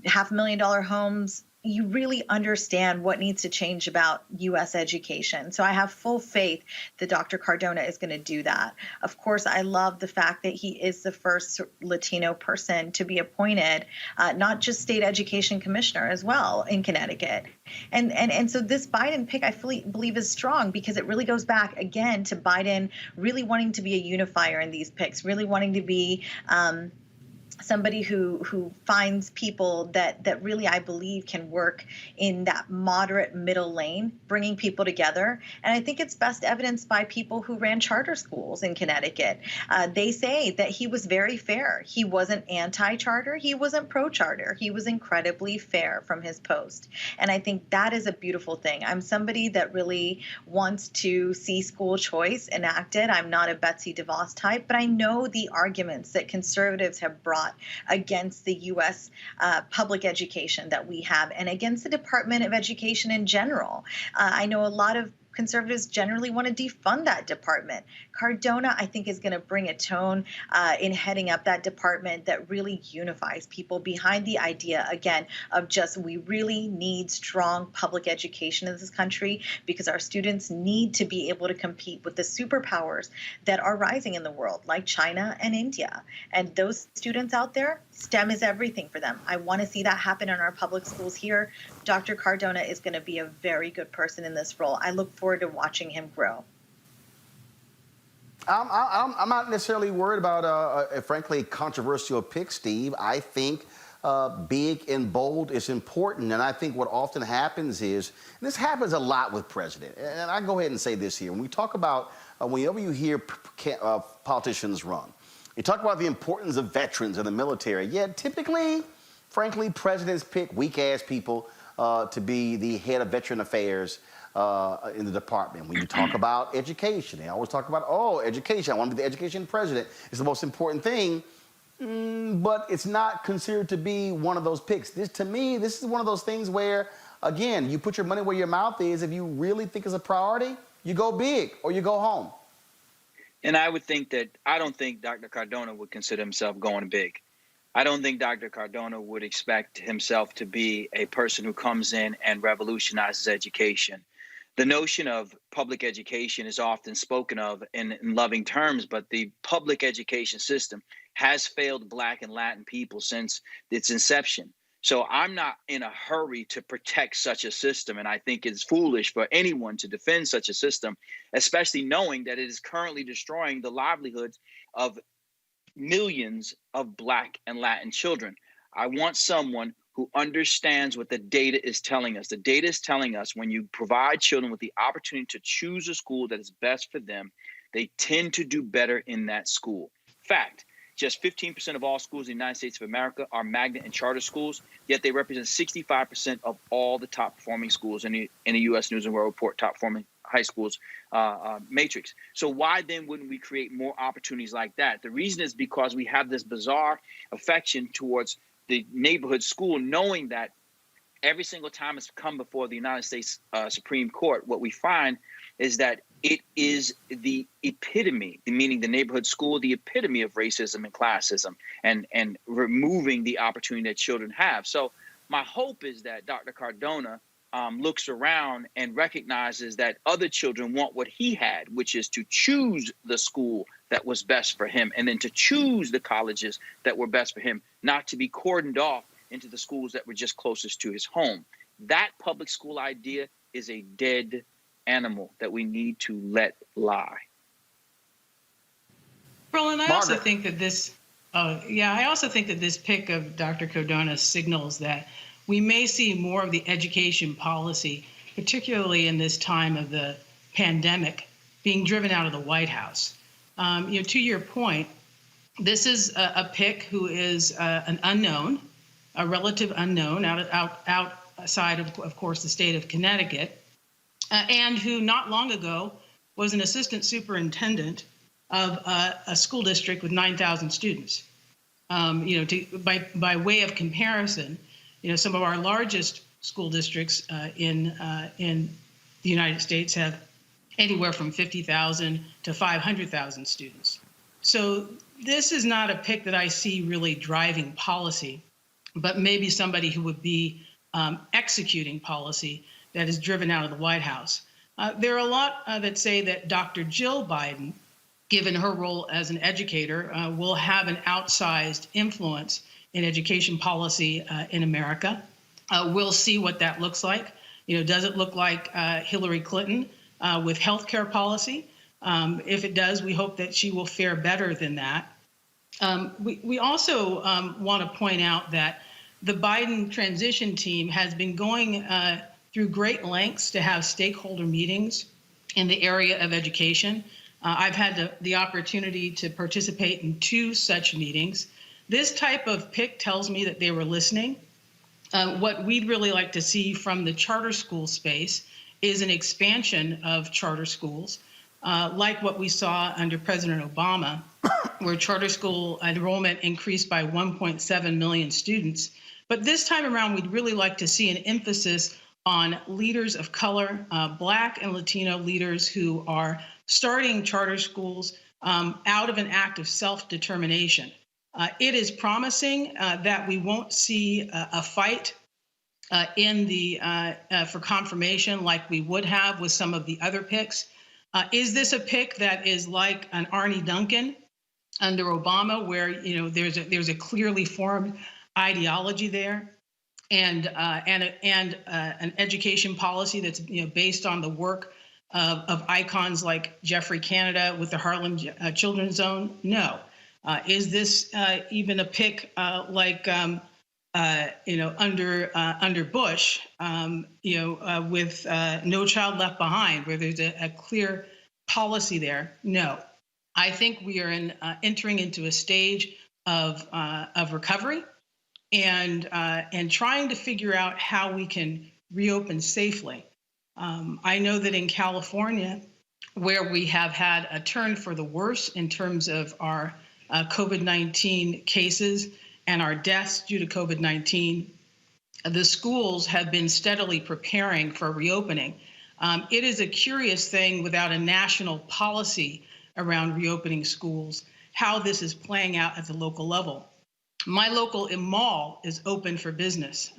$500,000 homes, you really understand what needs to change about U.S. education. So I have full faith that Dr. Cardona is going to do that. Of course, I love the fact that he is the first Latino person to be appointed, not just state education commissioner as well in Connecticut. And so this Biden pick, I believe, is strong because it really goes back again to Biden really wanting to be a unifier in these picks, really wanting to be somebody who finds people that really, I believe, can work in that moderate middle lane, bringing people together. And I think it's best evidenced by people who ran charter schools in Connecticut. They say that he was very fair. He wasn't anti-charter. He wasn't pro-charter. He was incredibly fair from his post. And I think that is a beautiful thing. I'm somebody that really wants to see school choice enacted. I'm not a Betsy DeVos type, but I know the arguments that conservatives have brought against the U.S. Public education that we have and against the Department of Education in general. I know a lot of conservatives generally want to defund that department. Cardona, I think, is going to bring a tone in heading up that department that really unifies people behind the idea, again, of just we really need strong public education in this country because our students need to be able to compete with the superpowers that are rising in the world, like China and India. And those students out there, STEM is everything for them. I want to see that happen in our public schools here. Dr. Cardona is going to be a very good person in this role. I look forward to watching him grow. I'm not necessarily worried about a frankly controversial pick, Steve. I think big and bold is important. And I think what often happens is, and this happens a lot with president, and I go ahead and say this here. When we talk about, whenever you hear politicians run, you talk about the importance of veterans in the military. Yet typically, frankly, presidents pick weak-ass people to be the head of veteran affairs in the department. When you talk about education, they always talk about, oh, education, I want to be the education president. It's the most important thing, but it's not considered to be one of those picks. To me, this is one of those things where, again, you put your money where your mouth is. If you really think it's a priority, you go big or you go home. And I would think that, I don't think Dr. Cardona would consider himself going big. I don't think Dr. Cardona would expect himself to be a person who comes in and revolutionizes education. The notion of public education is often spoken of in loving terms, but the public education system has failed Black and Latin people since its inception. So I'm not in a hurry to protect such a system, and I think it's foolish for anyone to defend such a system, especially knowing that it is currently destroying the livelihoods of millions of Black and Latin children. I want someone who understands what the data is telling us. The data is telling us when you provide children with the opportunity to choose a school that is best for them, they tend to do better in that school. Fact, just 15% of all schools in the United States of America are magnet and charter schools, yet they represent 65% of all the top performing schools in the U.S. News and World Report top performing high schools matrix. So why then wouldn't we create more opportunities like that? The reason is because we have this bizarre affection towards the neighborhood school, knowing that every single time it's come before the United States Supreme Court, what we find is that it is the epitome, meaning the neighborhood school, the epitome of racism and classism and removing the opportunity that children have. So my hope is that Dr. Cardona looks around and recognizes that other children want what he had, which is to choose the school that was best for him and then to choose the colleges that were best for him, not to be cordoned off into the schools that were just closest to his home. That public school idea is a dead animal that we need to let lie. Roland, I also think that this pick of Dr. Cardona signals that we may see more of the education policy, particularly in this time of the pandemic, being driven out of the White House. To your point, this is a pick who is an unknown, a relative unknown outside of course, the state of Connecticut, and who not long ago was an assistant superintendent of a school district with 9,000 students. By way of comparison, some of our largest school districts in the United States have anywhere from 50,000 to 500,000 students. So this is not a pick that I see really driving policy, but maybe somebody who would be executing policy that is driven out of the White House. There are a lot that say that Dr. Jill Biden, given her role as an educator, will have an outsized influence in education policy in America. We'll see what that looks like. Does it look like Hillary Clinton with healthcare policy? If it does, we hope that she will fare better than that. We also want to point out that the Biden transition team has been going through great lengths to have stakeholder meetings in the area of education. I've had the opportunity to participate in 2 such meetings. This type of pick tells me that they were listening. What we'd really like to see from the charter school space is an expansion of charter schools, like what we saw under President Obama, where charter school enrollment increased by 1.7 million students. But this time around, we'd really like to see an emphasis on leaders of color, Black and Latino leaders who are starting charter schools out of an act of self-determination. It is promising that we won't see a fight for confirmation like we would have with some of the other picks. Is this a pick that is like an Arne Duncan under Obama, where there's a clearly formed ideology there, and an education policy that's based on the work of icons like Jeffrey Canada with the Harlem Children's Zone? No. Is this even a pick like under Bush, with No Child Left Behind, where there's a clear policy there? No. I think we are entering into a stage of recovery and trying to figure out how we can reopen safely. I know that in California, where we have had a turn for the worse in terms of our COVID-19 cases and our deaths due to COVID-19, the schools have been steadily preparing for reopening. It is a curious thing without a national policy around reopening schools, how this is playing out at the local level. My local mall is open for business.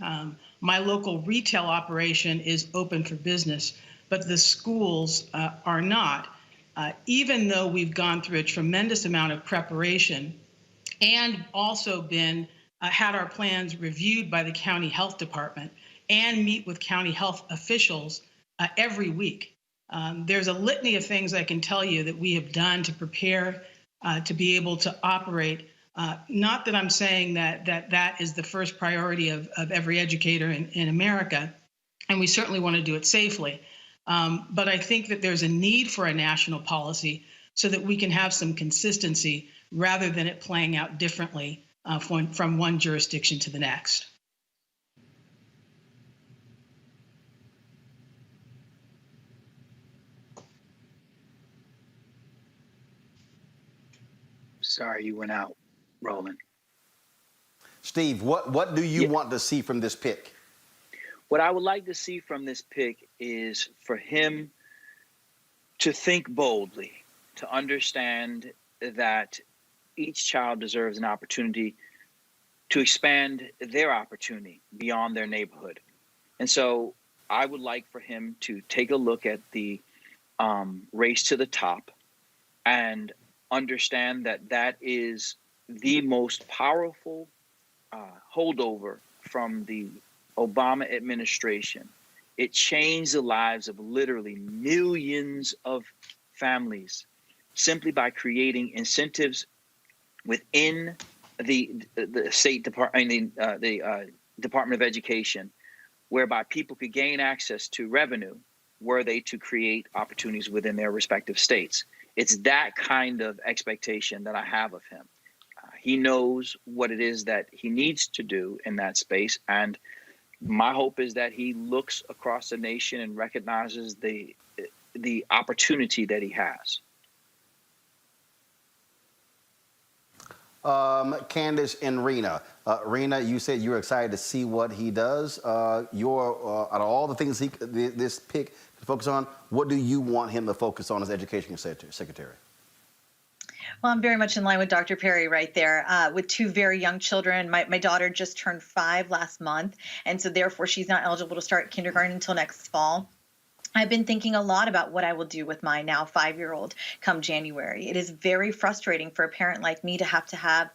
My local retail operation is open for business, but the schools are not. Even though we've gone through a tremendous amount of preparation and also had our plans reviewed by the county health department and meet with county health officials every week. There's a litany of things I can tell you that we have done to prepare to be able to operate. Not that I'm saying that is the first priority of every educator in America, and we certainly want to do it safely. But I think that there's a need for a national policy so that we can have some consistency rather than it playing out differently from one jurisdiction to the next. Sorry, you went out, Roland. Steve, what do you want to see from this pick? What I would like to see from this pick is for him to think boldly, to understand that each child deserves an opportunity to expand their opportunity beyond their neighborhood. And so I would like for him to take a look at the race to the top and understand that that is the most powerful holdover from the Obama administration. It changed the lives of literally millions of families simply by creating incentives within the State Department, the Department of Education, whereby people could gain access to revenue were they to create opportunities within their respective states. It's that kind of expectation that I have of him. He knows what it is that he needs to do in that space, and my hope is that he looks across the nation and recognizes the opportunity that he has. Candace and Rena. Rena, you said you were excited to see what he does. Out of all the things this pick to focus on, what do you want him to focus on as education secretary? Well, I'm very much in line with Dr. Perry right there. With two very young children, my daughter just turned 5 last month, and so therefore she's not eligible to start kindergarten until next fall. I've been thinking a lot about what I will do with my now 5-year-old come January. It is very frustrating for a parent like me to have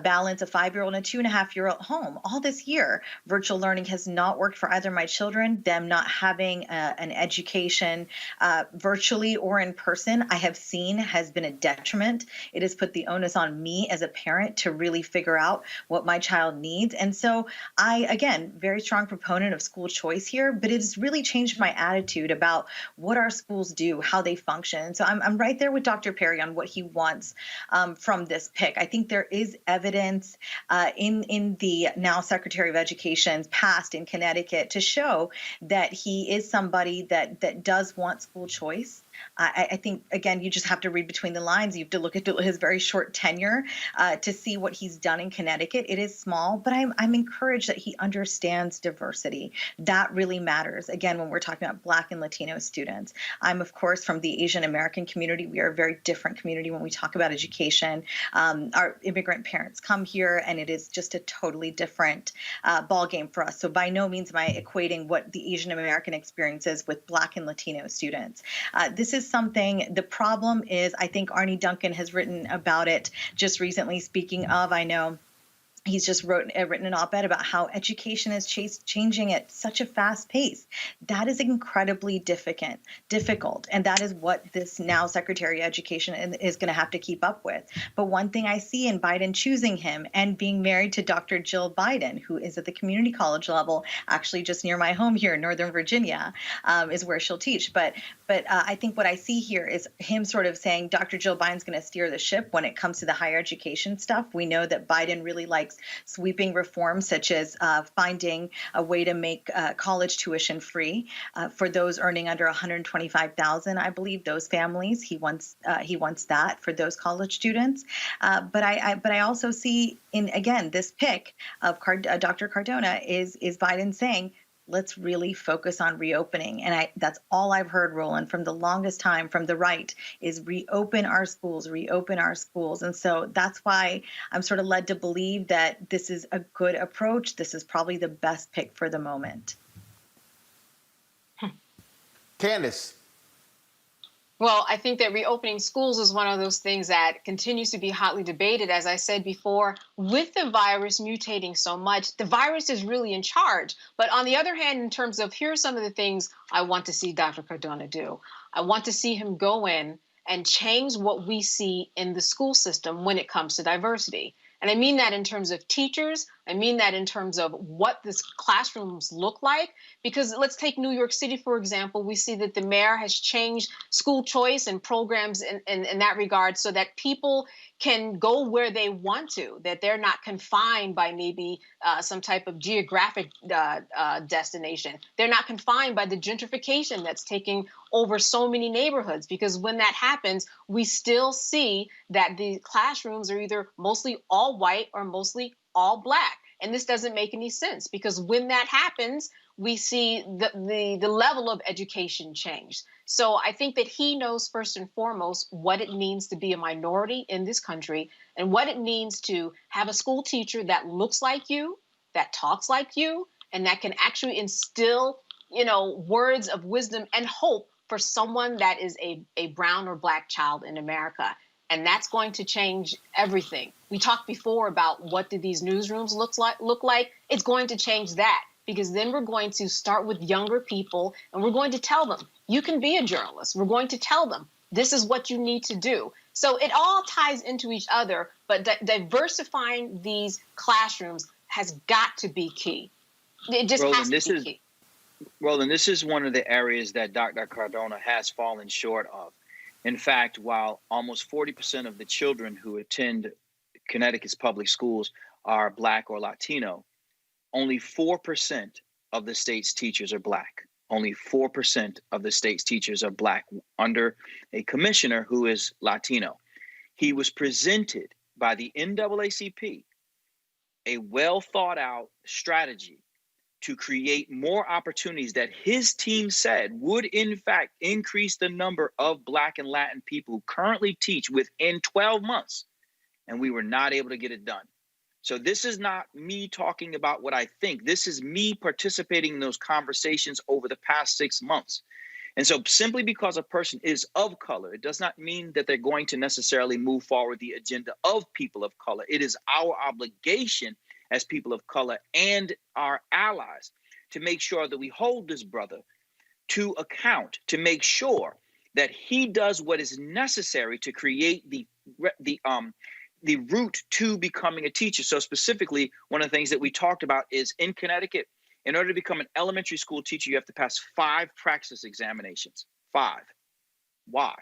balance a 5-year-old and a 2.5-year-old at home. All this year, virtual learning has not worked for either of my children. Them not having an education virtually or in person, I have seen has been a detriment. It has put the onus on me as a parent to really figure out what my child needs. And so I, again, very strong proponent of school choice here, but it has really changed my attitude about what our schools do, how they function. So I'm right there with Dr. Perry on what he wants from this pick. I think there is evidence in the now Secretary of Education's past in Connecticut to show that he is somebody that does want school choice. I think, again, you just have to read between the lines. You have to look at his very short tenure to see what he's done in Connecticut. It is small, but I'm encouraged that he understands diversity. That really matters, again, when we're talking about Black and Latino students. I'm, of course, from the Asian American community. We are a very different community when we talk about education. Our immigrant parents come here, and it is just a totally different ballgame for us. So by no means am I equating what the Asian American experience is with Black and Latino students. This is something, the problem is, I think Arnie Duncan has written about it just recently. Speaking of, I know he's just written an op-ed about how education is changing at such a fast pace. That is incredibly difficult, and that is what this now Secretary of Education is going to have to keep up with. But one thing I see in Biden choosing him and being married to Dr. Jill Biden, who is at the community college level, actually just near my home here in Northern Virginia, is where she'll teach. But I think what I see here is him sort of saying Dr. Jill Biden's going to steer the ship when it comes to the higher education stuff. We know that Biden really likes sweeping reforms, such as finding a way to make college tuition free for those earning under $125,000. I believe those families. He wants that for those college students. But I also see in this pick of Dr. Cardona is Biden saying, let's really focus on reopening. And that's all I've heard, Roland, from the longest time from the right is reopen our schools. And so that's why I'm sort of led to believe that this is a good approach. This is probably the best pick for the moment. Candace. Well, I think that reopening schools is one of those things that continues to be hotly debated. As I said before, with the virus mutating so much, the virus is really in charge. But on the other hand, in terms of here are some of the things I want to see Dr. Cardona do. I want to see him go in and change what we see in the school system when it comes to diversity. And I mean that in terms of teachers. I mean that in terms of what the classrooms look like. Because let's take New York City, for example. We see that the mayor has changed school choice and programs in that regard so that people can go where they want to, that they're not confined by maybe some type of geographic destination. They're not confined by the gentrification that's taking over so many neighborhoods, because when that happens, we still see that the classrooms are either mostly all white or mostly all Black. And this doesn't make any sense, because when that happens, we see the level of education change. So I think that he knows first and foremost what it means to be a minority in this country and what it means to have a school teacher that looks like you, that talks like you, and that can actually instill, words of wisdom and hope for someone that is a brown or Black child in America. And that's going to change everything. We talked before about what did these newsrooms look like. It's going to change that, because then we're going to start with younger people and we're going to tell them, you can be a journalist. We're going to tell them, this is what you need to do. So it all ties into each other, but diversifying these classrooms has got to be key. It just has to be key. Roland, this is one of the areas that Dr. Cardona has fallen short of. In fact, while almost 40% of the children who attend Connecticut's public schools are Black or Latino, only 4% of the state's teachers are Black. Only 4% of the state's teachers are Black under a commissioner who is Latino. He was presented by the NAACP a well thought out strategy to create more opportunities that his team said would in fact increase the number of Black and Latin people who currently teach within 12 months. And we were not able to get it done. So this is not me talking about what I think. This is me participating in those conversations over the past 6 months. And so simply because a person is of color, it does not mean that they're going to necessarily move forward the agenda of people of color. It is our obligation as people of color and our allies to make sure that we hold this brother to account, to make sure that he does what is necessary to create the route to becoming a teacher. So specifically, one of the things that we talked about is in Connecticut, in order to become an elementary school teacher, you have to pass 5 praxis examinations. 5. Why?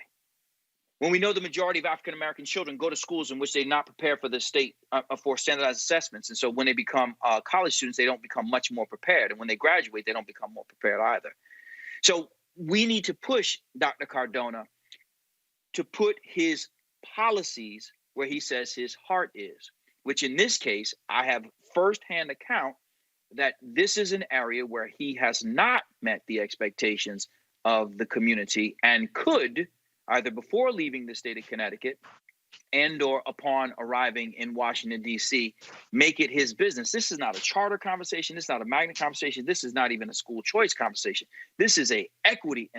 When we know the majority of African-American children go to schools in which they're not prepared for the state for standardized assessments. And so when they become college students, they don't become much more prepared. And when they graduate, they don't become more prepared either. So we need to push Dr. Cardona to put his policies where he says his heart is, which in this case, I have firsthand account that this is an area where he has not met the expectations of the community and could, either before leaving the state of Connecticut and or upon arriving in Washington, D.C., make it his business. This is not a charter conversation. This is not a magnet conversation. This is not even a school choice conversation. This is an equity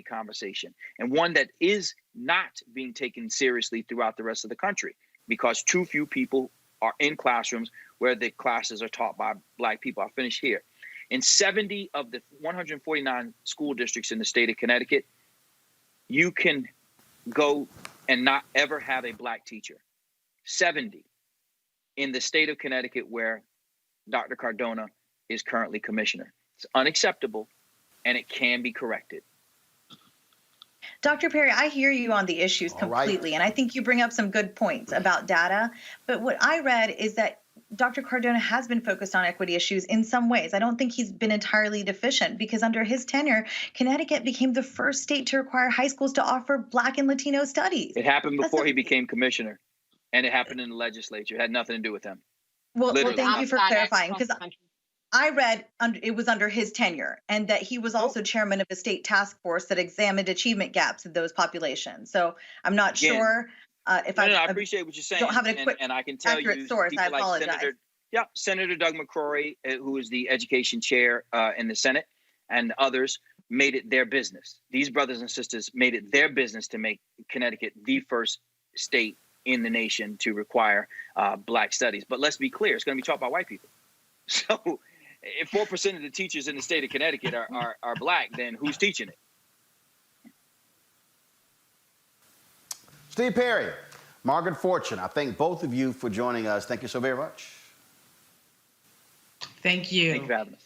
conversation, and one that is not being taken seriously throughout the rest of the country because too few people are in classrooms where the classes are taught by Black people. I'll finish here. In 70 of the 149 school districts in the state of Connecticut, you can go and not ever have a Black teacher. 70 in the state of Connecticut where Dr. Cardona is currently commissioner. It's unacceptable, and it can be corrected. Dr. Perry, I hear you on the issues completely, and I think you bring up some good points about data. But what I read is that Dr. Cardona has been focused on equity issues in some ways. I don't think he's been entirely deficient because under his tenure, Connecticut became the first state to require high schools to offer Black and Latino studies. It happened before he became commissioner, and it happened in the legislature. It had nothing to do with him. Well, thank you for clarifying, because I read it was under his tenure and that he was also chairman of a state task force that examined achievement gaps in those populations. So I'm not sure if I appreciate what you're saying. Don't have a quick, and I can tell accurate you, source. I like apologize. Senator Doug McCrory, who is the education chair in the Senate, and others made it their business. These brothers and sisters made it their business to make Connecticut the first state in the nation to require Black studies. But let's be clear, it's going to be taught by white people. So if 4% of the teachers in the state of Connecticut are Black, then who's teaching it? Steve Perry, Margaret Fortune, I thank both of you for joining us. Thank you so very much. Thank you. Thank you for having us.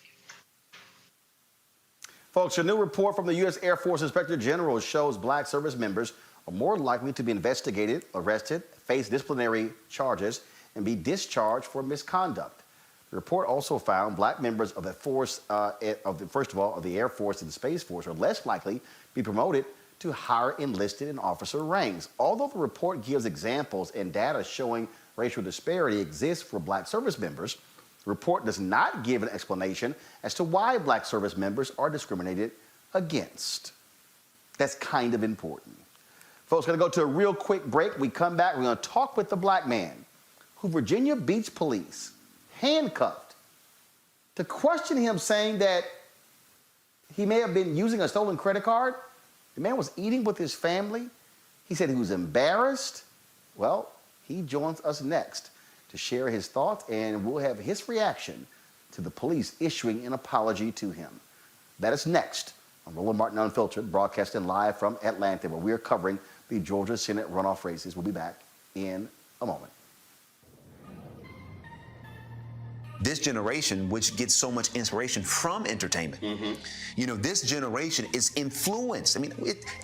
Folks, a new report from the U.S. Air Force Inspector General shows Black service members are more likely to be investigated, arrested, face disciplinary charges, and be discharged for misconduct. The report also found Black members of the force, of the Air Force and the Space Force are less likely to be promoted to higher enlisted and officer ranks. Although the report gives examples and data showing racial disparity exists for Black service members, the report does not give an explanation as to why Black service members are discriminated against. That's kind of important. Folks, going to go to a real quick break. We come back, we're going to talk with the Black man who Virginia Beach police handcuffed to question him, saying that he may have been using a stolen credit card. The man was eating with his family. He said he was embarrassed. Well, he joins us next to share his thoughts, and we'll have his reaction to the police issuing an apology to him. That is next on Roland Martin Unfiltered, broadcasting live from Atlanta, where we are covering the Georgia Senate runoff races. We'll be back in a moment. This generation, which gets so much inspiration from entertainment, you know, this generation is influenced. I mean,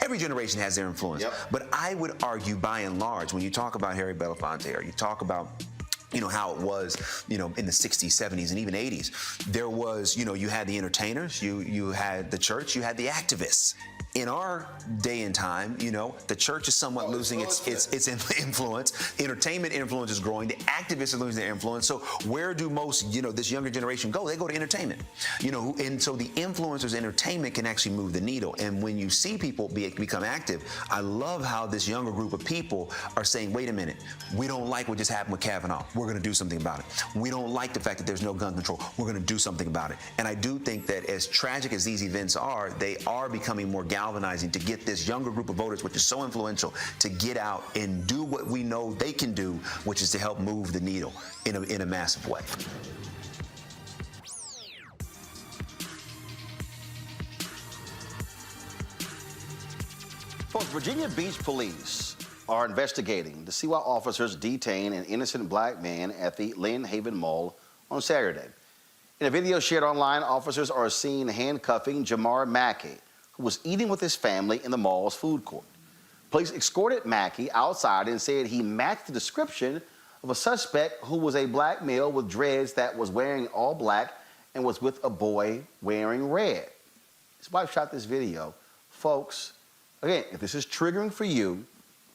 every generation has their influence. But I would argue, by and large, when you talk about Harry Belafonte, or you talk about, you know, how it was, you know, in the 60s, 70s, and even 80s, there was, you know, you had the entertainers, you had the church, you had the activists. In our day and time, you know, the church is somewhat losing its influence. Entertainment influence is growing. The activists are losing their influence. So where do most, you know, this younger generation go? They go to entertainment. You know, and so the influencers' entertainment can actually move the needle. And when you see people become active, I love how this younger group of people are saying, wait a minute, we don't like what just happened with Kavanaugh. We're going to do something about it. We don't like the fact that there's no gun control. We're going to do something about it. And I do think that as tragic as these events are, they are becoming more galvanizing to get this younger group of voters, which is so influential, to get out and do what we know they can do, which is to help move the needle in a massive way. Folks, Virginia Beach police are investigating to see why officers detained an innocent black man at the Lynn Haven Mall on Saturday. In a video shared online, officers are seen handcuffing Jamar Mackey, who was eating with his family in the mall's food court. Police escorted Mackey outside and said he matched the description of a suspect who was a black male with dreads that was wearing all black and was with a boy wearing red. His wife shot this video. Folks, again, if this is triggering for you,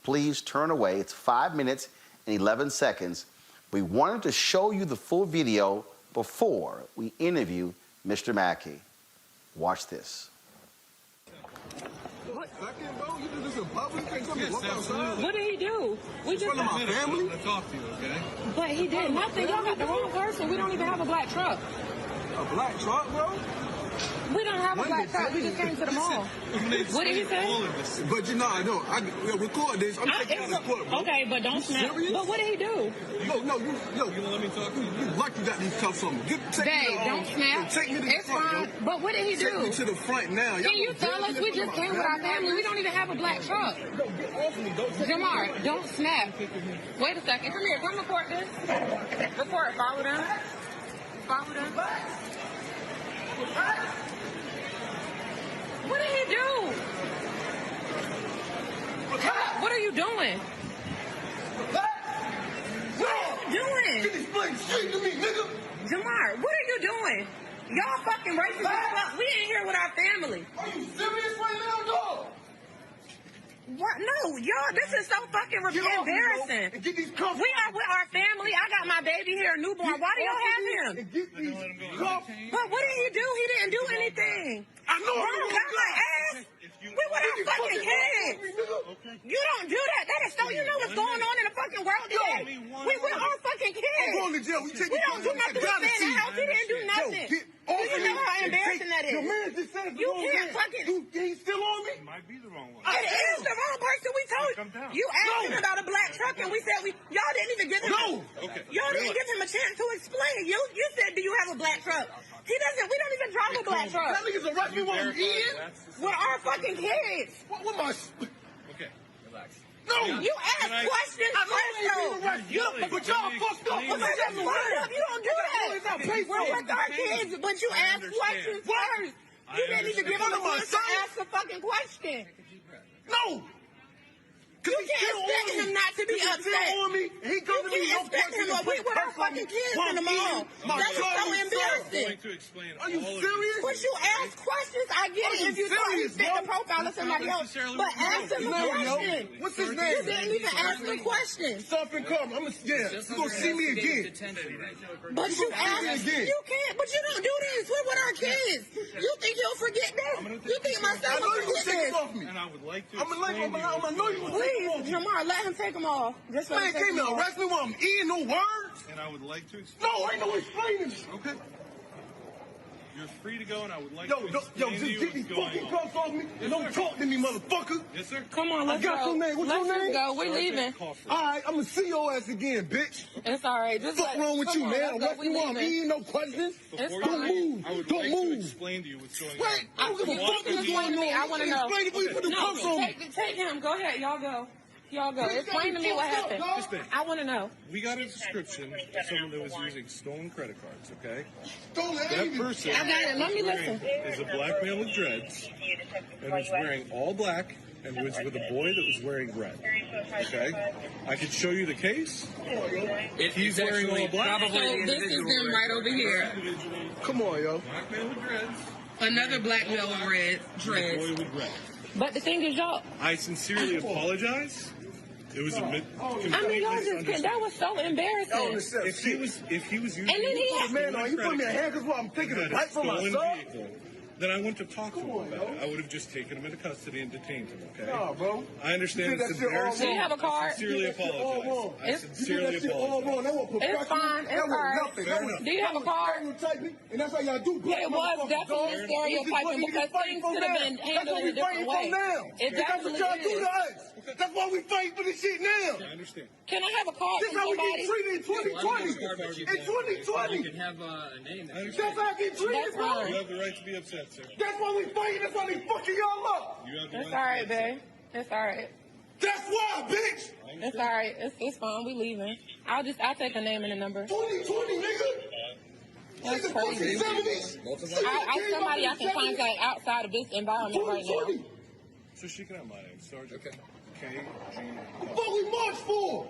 please turn away. It's 5 minutes and 11 seconds. We wanted to show you the full video before we interview Mr. Mackey. Watch this. What did he do? We just got my family to talk to you, okay? But he did nothing. Y'all got the wrong person. We don't even have a black truck. A black truck, bro? We don't have a black truck. We just came to the mall. What did he say? But you know, I know. I record this. I'm taking this report, bro. Okay, but don't snap. But what did he do? You gonna let me talk to you? You lucky you got these cuffs on me. Dave, don't snap. Take me to the front, yo. But what did he do? Take me to the front now. Can you tell us? We just came with our family. We don't even have a black truck. Get off me. Jamar, don't snap. Wait a second. Come here. Come report this. Report. Follow them. Follow them. What did he do? What are you doing? What are you doing? Get these flames straight to me, nigga. Jamar, what are you doing? Y'all fucking racist as fuck. We ain't here with our family. Are you serious right now, dog? What? No, y'all, this is so fucking embarrassing. Get these cuffs. We are with our family. I got my baby here, newborn. Why do y'all have him? Get these cuffs. But what did he do? He didn't do anything. I know. Bro, got my ass. We with our fucking kids. You don't do that. That is so. You know what's going on in the fucking world today. We with our fucking kids. I'm going to jail. We don't do nothing. We stay in the house. He didn't do nothing. Do you know how embarrassing that is? Your man just said you can't fucking. He's still on me. Might be the wrong one. It is the wrong person. We told you. You asked him about a black truck, and we said y'all didn't even give him. Y'all didn't give him a chance to explain. You said, do you have a black truck? He doesn't. We don't even drive a black truck. That nigga's arrest me while I'm eating. With our fucking kids. What my? Okay, relax. No! You ask questions first, though. But y'all fucked up. You don't do that. We're with our kids, but you ask questions first. You didn't even give him a chance to ask a fucking question. No! You can't expect him not to be upset. He you can't expect him. We with our fucking kids in the mall. That is so embarrassing. Are you serious? But you ask questions, I get it if you thought you fit the profile of somebody else. But ask him a question. What's his name? You didn't even ask the question. Stop and come. You're gonna see me again. But you ask. You can't. But you don't do this. We're with our kids. You think he'll forget this? You think my son will forget this? And I would like to. I'm gonna know you. Please, Jamar, let him take them off. Man came to arrest me while I'm eating, no words? And I would like to explain. No, ain't no explaining. Okay. You're free to go, and I would like to explain just get these fucking cuffs off me and don't talk to me, motherfucker. Yes, sir. Come on, let's go. I got your name. What's your name? Let's go. We're leaving. All right, I'm gonna see your ass again, bitch. It's all right. Just what's wrong with you, man? Arrest me while I'm eating, no questions. Don't move. Don't move. Explain to you what's going on. Wait, I don't give a fuck what's going on. I want to know. Explain it before you put the cuffs on me. Take him. Go ahead. Y'all go. Y'all go. Explain to me what happened. I want to know. We got a description of someone that was using stolen credit cards, okay? Stolen? That person I got it. Let me listen. Is a black male with dreads and was wearing all black and was with a boy that was wearing red. Okay? I could show you the case. He's wearing all black. So this is them right over here. Come on, yo. Black male with dreads. Another black male with red dreads. Boy with red. But the thing is, y'all. I sincerely apologize. It was a I mean, y'all just that was so embarrassing. If he was using And then he had, man, you put me in handcuffs while I'm taking a bite from myself. Then I wouldn't have talked to him about it. I would have just taken him into custody and detained him, okay? Nah, bro. I understand it's embarrassing. Do you have a card? I sincerely apologize. I sincerely apologize. It's fine. It's all right. Do you have a card? And that's how y'all do black It was definitely stereotyping because things could have been handled in a different way. It definitely is. That's why we fighting for this shit now. I understand. Can I have a card This from how we somebody? get treated in 2020. In 2020. You can have a name. That's how I get treated, bro. You have the right to be upset, sir. That's why we fighting. That's why they fucking y'all up. You have the It's right all right, babe. It's all right. That's why, bitch. It's all right. It's fine. We leaving. I'll take a name and a number. 2020, nigga. That's crazy. I'm somebody I can contact outside of this environment right now. So she can have my name, Sergeant. Okay. K.G. What we march for?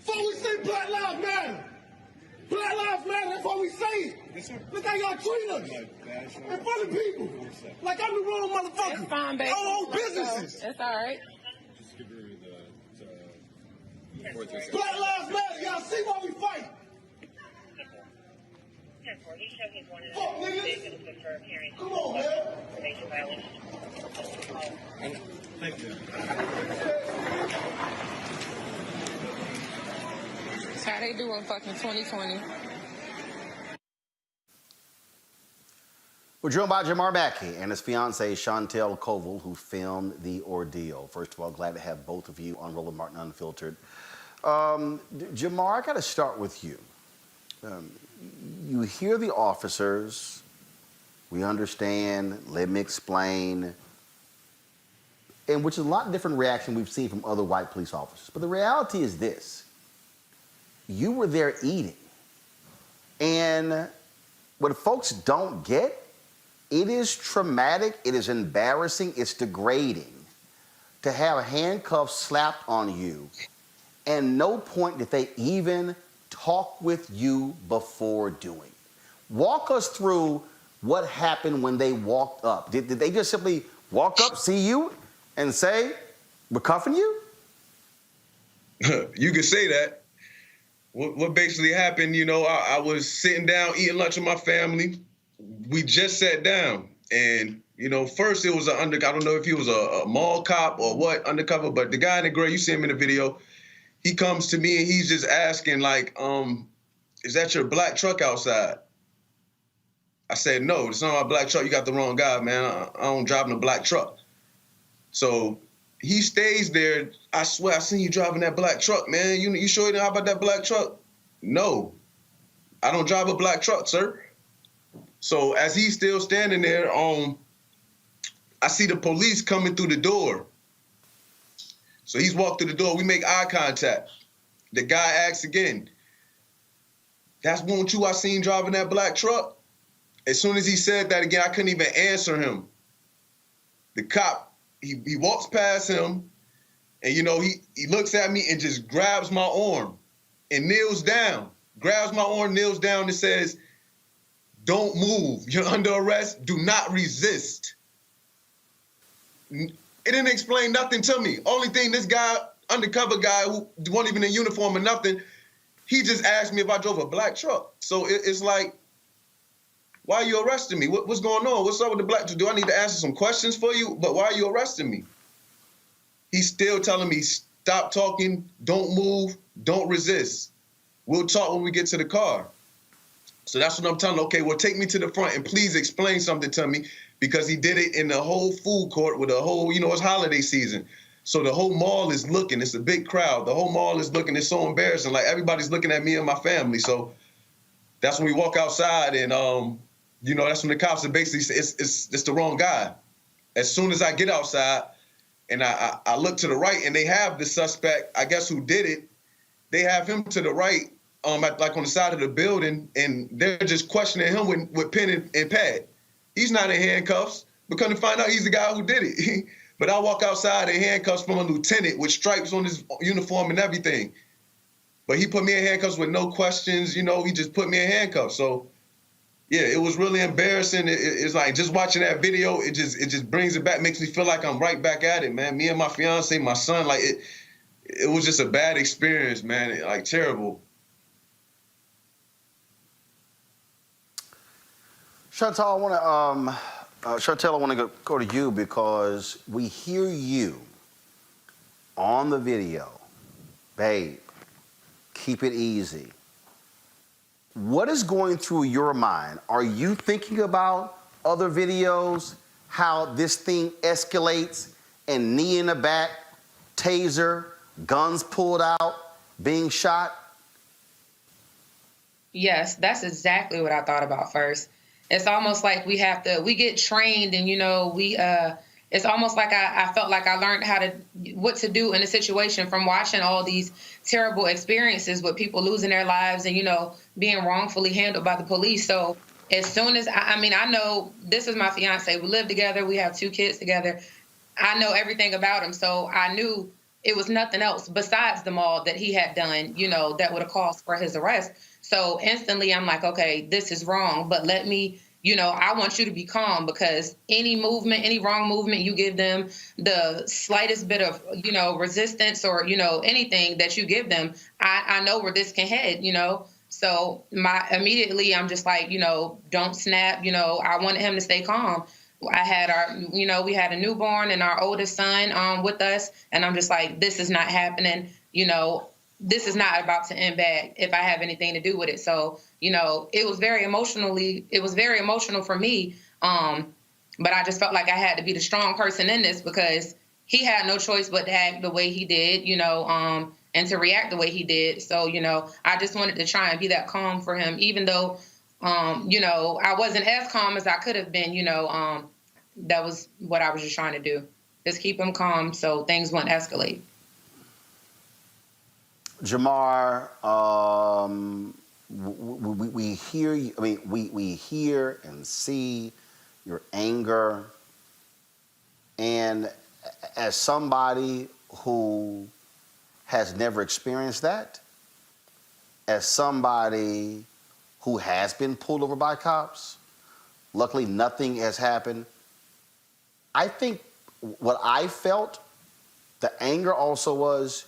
So we say Black Lives Matter. Black Lives Matter, that's what we say. Yes, sir. Look how y'all treat us. In front of people. Like I'm the wrong motherfucker. It's fine, baby. Y'all own businesses. It's all right. Just give her the Black Lives Matter, y'all see why we fight. Fuck niggas. Come on, man. Thank you. That's how they do in fucking 2020. We're joined by Jamar Mackey and his fiancee, Chantel Koval, who filmed the ordeal. First of all, glad to have both of you on Roland Martin Unfiltered. Jamar, I got to start with you. You hear the officers. We understand. Let me explain. And which is a lot different reaction we've seen from other white police officers. But the reality is this. You were there eating. And what folks don't get, it is traumatic, it is embarrassing, it's degrading to have handcuffs slapped on you and no point did they even talk with you before doing it. Walk us through what happened when they walked up. Did they just simply walk up, see you, and say, we're cuffing you? You could say that. What basically happened, I was sitting down eating lunch with my family. We just sat down. And, first it was I don't know if he was a mall cop or what, undercover, but the guy in the gray, you see him in the video, he comes to me and he's just asking like, is that your black truck outside? I said, no, it's not my black truck. You got the wrong guy, man. I don't drive in a black truck. So he stays there. I swear, I seen you driving that black truck, man. You sure you know about that black truck? No, I don't drive a black truck, sir. So as he's still standing there, I see the police coming through the door. So he's walked through the door. We make eye contact. The guy asks again, that's one you I seen driving that black truck? As soon as he said that again, I couldn't even answer him. The cop, he walks past him, and he looks at me and just grabs my arm and kneels down. Grabs my arm, kneels down and says, don't move. You're under arrest. Do not resist. It didn't explain nothing to me. Only thing, this guy, undercover guy who wasn't even in uniform or nothing, he just asked me if I drove a black truck. So it's like, why are you arresting me? What's going on? What's up with the black truck? Do I need to answer some questions for you? But why are you arresting me? He's still telling me, stop talking, don't move, don't resist. We'll talk when we get to the car. So that's what I'm telling him. Okay, well, take me to the front and please explain something to me, because he did it in the whole food court with a whole, it's holiday season. So the whole mall is looking. It's a big crowd. The whole mall is looking. It's so embarrassing. Like, everybody's looking at me and my family. So that's when we walk outside and, that's when the cops are basically say, it's the wrong guy. As soon as I get outside and I look to the right and they have the suspect, I guess who did it, they have him to the right, like on the side of the building, and they're just questioning him with pen and pad. He's not in handcuffs. We're going to find out he's the guy who did it. But I walk outside in handcuffs from a lieutenant with stripes on his uniform and everything. But he put me in handcuffs with no questions. He just put me in handcuffs. So Yeah, it was really embarrassing. It's like just watching that video, it just brings it back, makes me feel like I'm right back at it, man. Me and my fiance, my son, like it was just a bad experience, man. Like terrible. Chantal, I want to go to you because we hear you on the video. Babe, keep it easy. What is going through your mind? Are you thinking about other videos, how this thing escalates and knee in the back, taser, guns pulled out, being shot? Yes, that's exactly what I thought about first. It's almost like we get trained and, it's almost like I felt like I learned what to do in a situation from watching all these terrible experiences with people losing their lives and, being wrongfully handled by the police. So as soon as, I know this is my fiance. We live together. We have 2 kids together. I know everything about him. So I knew it was nothing else besides the all that he had done, that would have caused for his arrest. So instantly I'm like, okay, this is wrong, but let me, I want you to be calm because any wrong movement you give them, the slightest bit of, resistance or, anything that you give them, I know where this can head, So immediately I'm just like, don't snap, I wanted him to stay calm. I had we had a newborn and our oldest son with us. And I'm just like, this is not happening. This is not about to end bad if I have anything to do with it. So, it was very emotional for me. But I just felt like I had to be the strong person in this because he had no choice but to act the way he did, and to react the way he did. So, I just wanted to try and be that calm for him, even though, I wasn't as calm as I could have been, that was what I was just trying to do. Just keep him calm so things wouldn't escalate. Jamar, we hear you. I mean, we hear and see your anger, and as somebody who has never experienced that, as somebody who has been pulled over by cops, luckily nothing has happened. I think what I felt, the anger also was,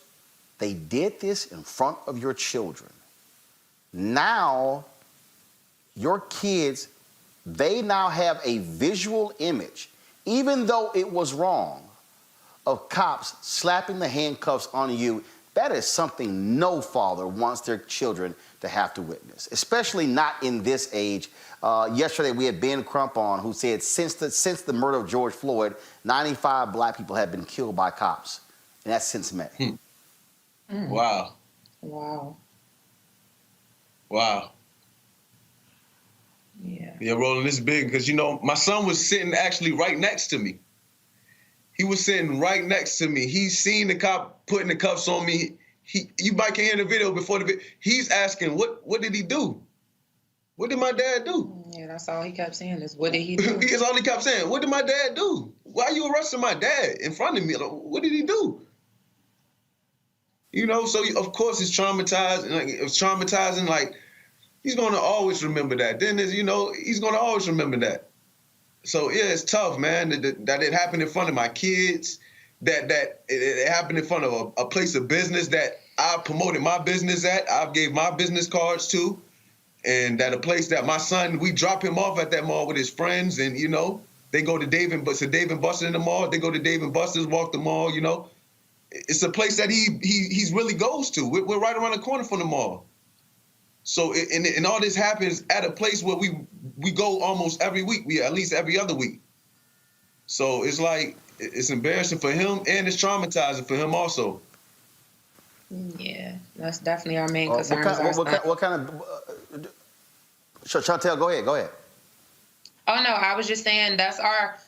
they did this in front of your children. Now, your kids, they now have a visual image, even though it was wrong, of cops slapping the handcuffs on you. That is something no father wants their children to have to witness, especially not in this age. Yesterday, we had Ben Crump on, who said since the murder of George Floyd, 95 black people have been killed by cops, and that's since May. Wow. Wow. Wow. Yeah, Roland, this is big because, my son was sitting actually right next to me. He was sitting right next to me. He's seen the cop putting the cuffs on me. You might can hear the video before the video. He's asking, what did he do? What did my dad do? Yeah, that's all he kept saying is, what did he do? That's all he kept saying. What did my dad do? Why are you arresting my dad in front of me? Like, what did he do? So of course it's traumatized. Like, it was traumatizing. Like, he's going to always remember that. Then he's going to always remember that. So yeah, it's tough, man. That it happened in front of my kids. That it happened in front of a place of business that I promoted my business at. I gave my business cards to, and that a place that my son, we drop him off at that mall with his friends, and they go to Dave and Buster's in the mall. They go to Dave and Buster's, walk the mall. It's a place that he's really goes to. We're right around the corner from the mall. So and all this happens at a place where we go almost every week. We at least every other week. So it's like it's embarrassing for him and it's traumatizing for him also. Yeah, that's definitely our main concern. What kind of? Chantal, go ahead. Oh no, I was just saying that's our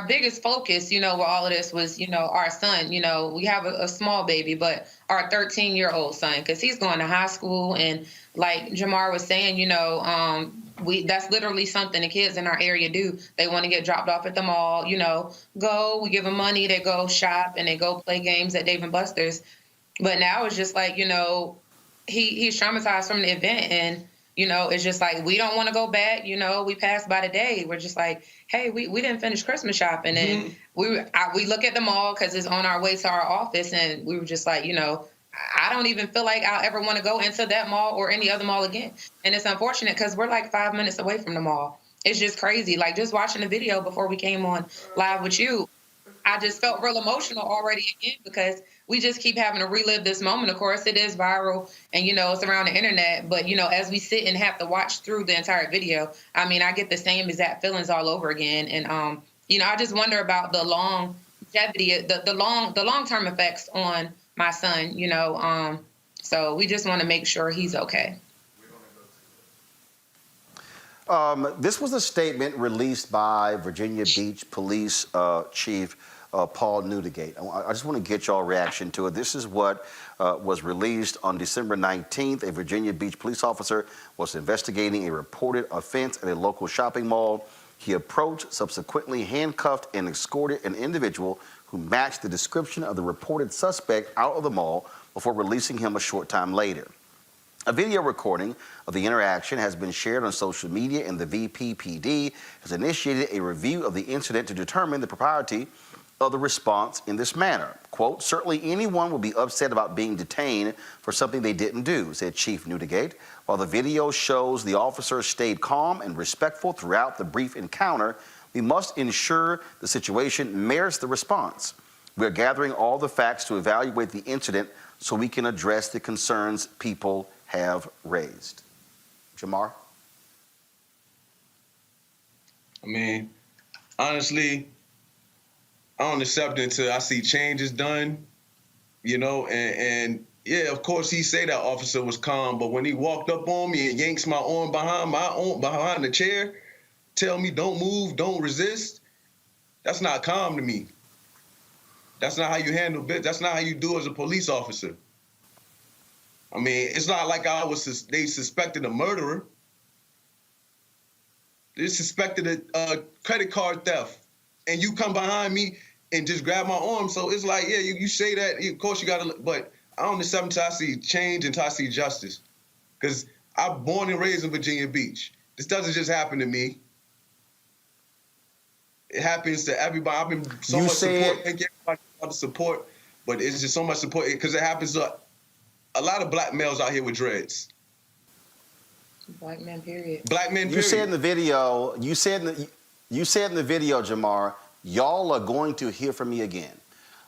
biggest focus, with all of this was, our son. We have a small baby, but our 13-year-old son, because he's going to high school. And like Jamar was saying, that's literally something the kids in our area do. They want to get dropped off at the mall, we give them money, they go shop and they go play games at Dave & Buster's. But now it's just like, he's traumatized from the event. And, It's just like, we don't want to go back. We passed by the day. We're just like, hey, we didn't finish Christmas shopping. And we look at the mall because it's on our way to our office. And we were just like, I don't even feel like I'll ever want to go into that mall or any other mall again. And it's unfortunate because we're like 5 minutes away from the mall. It's just crazy. Like, just watching the video before we came on live with you, I just felt real emotional already again, because we just keep having to relive this moment. Of course, it is viral and, it's around the internet. But, as we sit and have to watch through the entire video, I mean, I get the same exact feelings all over again. And, I just wonder about the longevity, the long-term effects on my son, so we just want to make sure he's okay. This was a statement released by Virginia Beach Police Chief Paul Newdigate. I just want to get y'all reaction to it. This is what was released on December 19th. A Virginia Beach police officer was investigating a reported offense at a local shopping mall. He approached, subsequently handcuffed, and escorted an individual who matched the description of the reported suspect out of the mall before releasing him a short time later. A video recording of the interaction has been shared on social media, and the VPPD has initiated a review of the incident to determine the propriety of the response in this manner. Quote, certainly anyone would be upset about being detained for something they didn't do, said Chief Newdigate. While the video shows the officer stayed calm and respectful throughout the brief encounter, we must ensure the situation merits the response. We are gathering all the facts to evaluate the incident so we can address the concerns people have raised. Jamar? I mean, honestly, I don't accept it until I see changes done, and yeah, of course he say that officer was calm, but when he walked up on me and yanks my arm behind the chair, tell me don't move, don't resist, that's not calm to me. That's not how you handle business. That's not how you do as a police officer. I mean, it's not like they suspected a murderer. They suspected a credit card theft, and you come behind me and just grab my arm. So it's like, yeah, you say that, of course you gotta, but I don't accept until I see change, until I see justice. Because I'm born and raised in Virginia Beach. This doesn't just happen to me. It happens to everybody. I've been so much support. Thank you everybody for the support, but it's just so much support because it happens to a lot of black males out here with dreads. Black men, period. Black men, period. You said in the video, Jamar, y'all are going to hear from me again.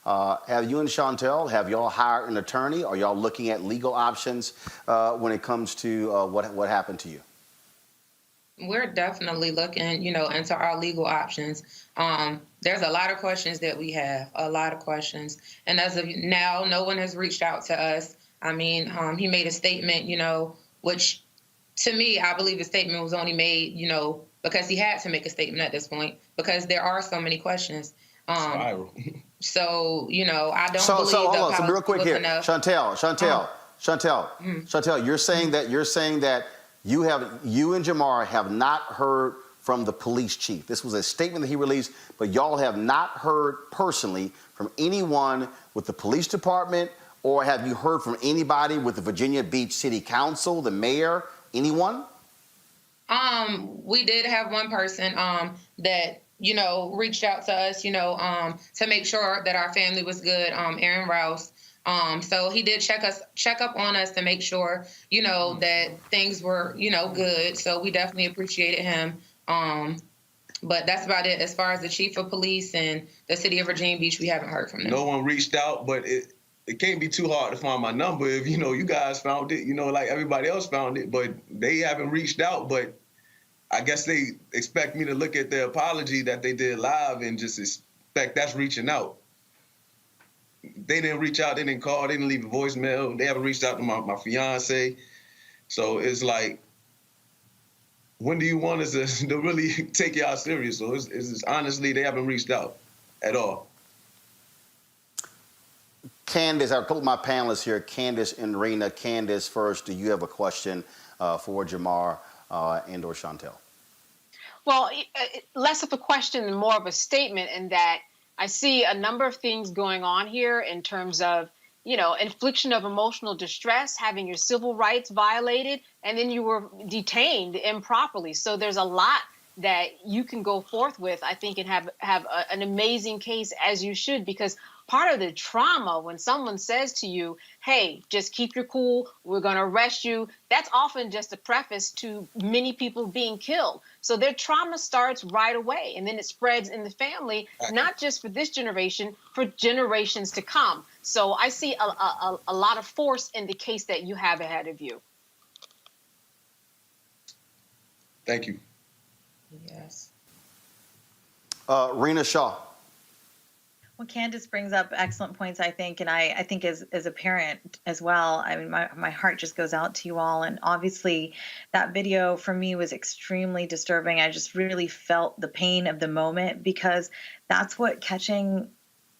Have you and Chantel, have y'all hired an attorney? Are y'all looking at legal options when it comes to what happened to you? We're definitely looking, into our legal options. There's a lot of questions that we have, a lot of questions. And as of now, no one has reached out to us. I mean, he made a statement, which to me, I believe the statement was only made, because he had to make a statement at this point, because there are so many questions. So, I don't believe hold on. So real quick here, enough. Chantel, you're saying that you and Jamar have not heard from the police chief. This was a statement that he released, but y'all have not heard personally from anyone with the police department, or have you heard from anybody with the Virginia Beach City Council, the mayor, anyone? We did have one person that reached out to us, to make sure that our family was good. Aaron Rouse. So he did check up on us to make sure, that things were, good. So we definitely appreciated him. But that's about it. As far as the chief of police and the city of Virginia Beach, we haven't heard from them. No one reached out, but it can't be too hard to find my number if, you guys found it, like everybody else found it, but they haven't reached out. But I guess they expect me to look at their apology that they did live and just expect that's reaching out. They didn't reach out, they didn't call, they didn't leave a voicemail. They haven't reached out to my fiance. So it's like, when do you want us to really take y'all serious? So it's honestly, they haven't reached out at all. Candace, I'll couple my panelists here, Candace and Rena. Candace, first, do you have a question for Jamar and or Chantel? Well, less of a question and more of a statement in that I see a number of things going on here in terms of infliction of emotional distress, having your civil rights violated, and then you were detained improperly. So there's a lot that you can go forth with, I think, and have an amazing case, as you should, because part of the trauma when someone says to you, hey, just keep your cool, we're going to arrest you, that's often just a preface to many people being killed. So their trauma starts right away, and then it spreads in the family, not just for this generation, for generations to come. So I see a lot of force in the case that you have ahead of you. Thank you. Yes. Rena Shaw. Well, Candace brings up excellent points, I think, and I think as a parent as well, I mean, my heart just goes out to you all. And obviously that video for me was extremely disturbing. I just really felt the pain of the moment, because that's what catching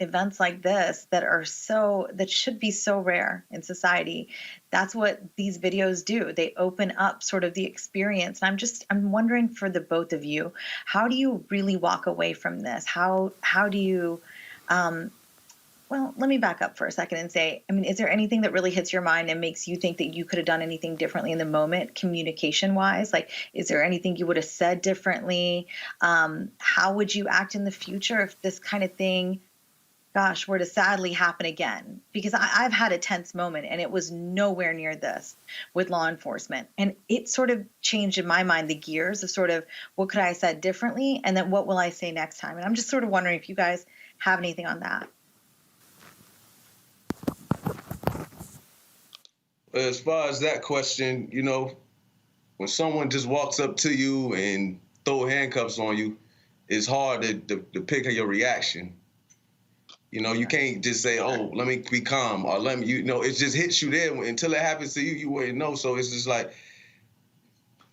events like this that should be so rare in society, that's what these videos do. They open up sort of the experience. And I'm wondering for the both of you, how do you really walk away from this? How do you well, let me back up for a second and say, I mean, is there anything that really hits your mind and makes you think that you could have done anything differently in the moment, communication-wise? Like, is there anything you would have said differently? How would you act in the future if this kind of thing, gosh, were to sadly happen again? Because I've had a tense moment, and it was nowhere near this with law enforcement. And it sort of changed in my mind the gears of sort of what could I have said differently, and then what will I say next time? And I'm just sort of wondering if you guys have anything on that. As far as that question, when someone just walks up to you and throw handcuffs on you, it's hard to pick your reaction. You can't just say, oh, let me be calm, or let me, it just hits you there. Until it happens to you, you wouldn't know. So it's just like,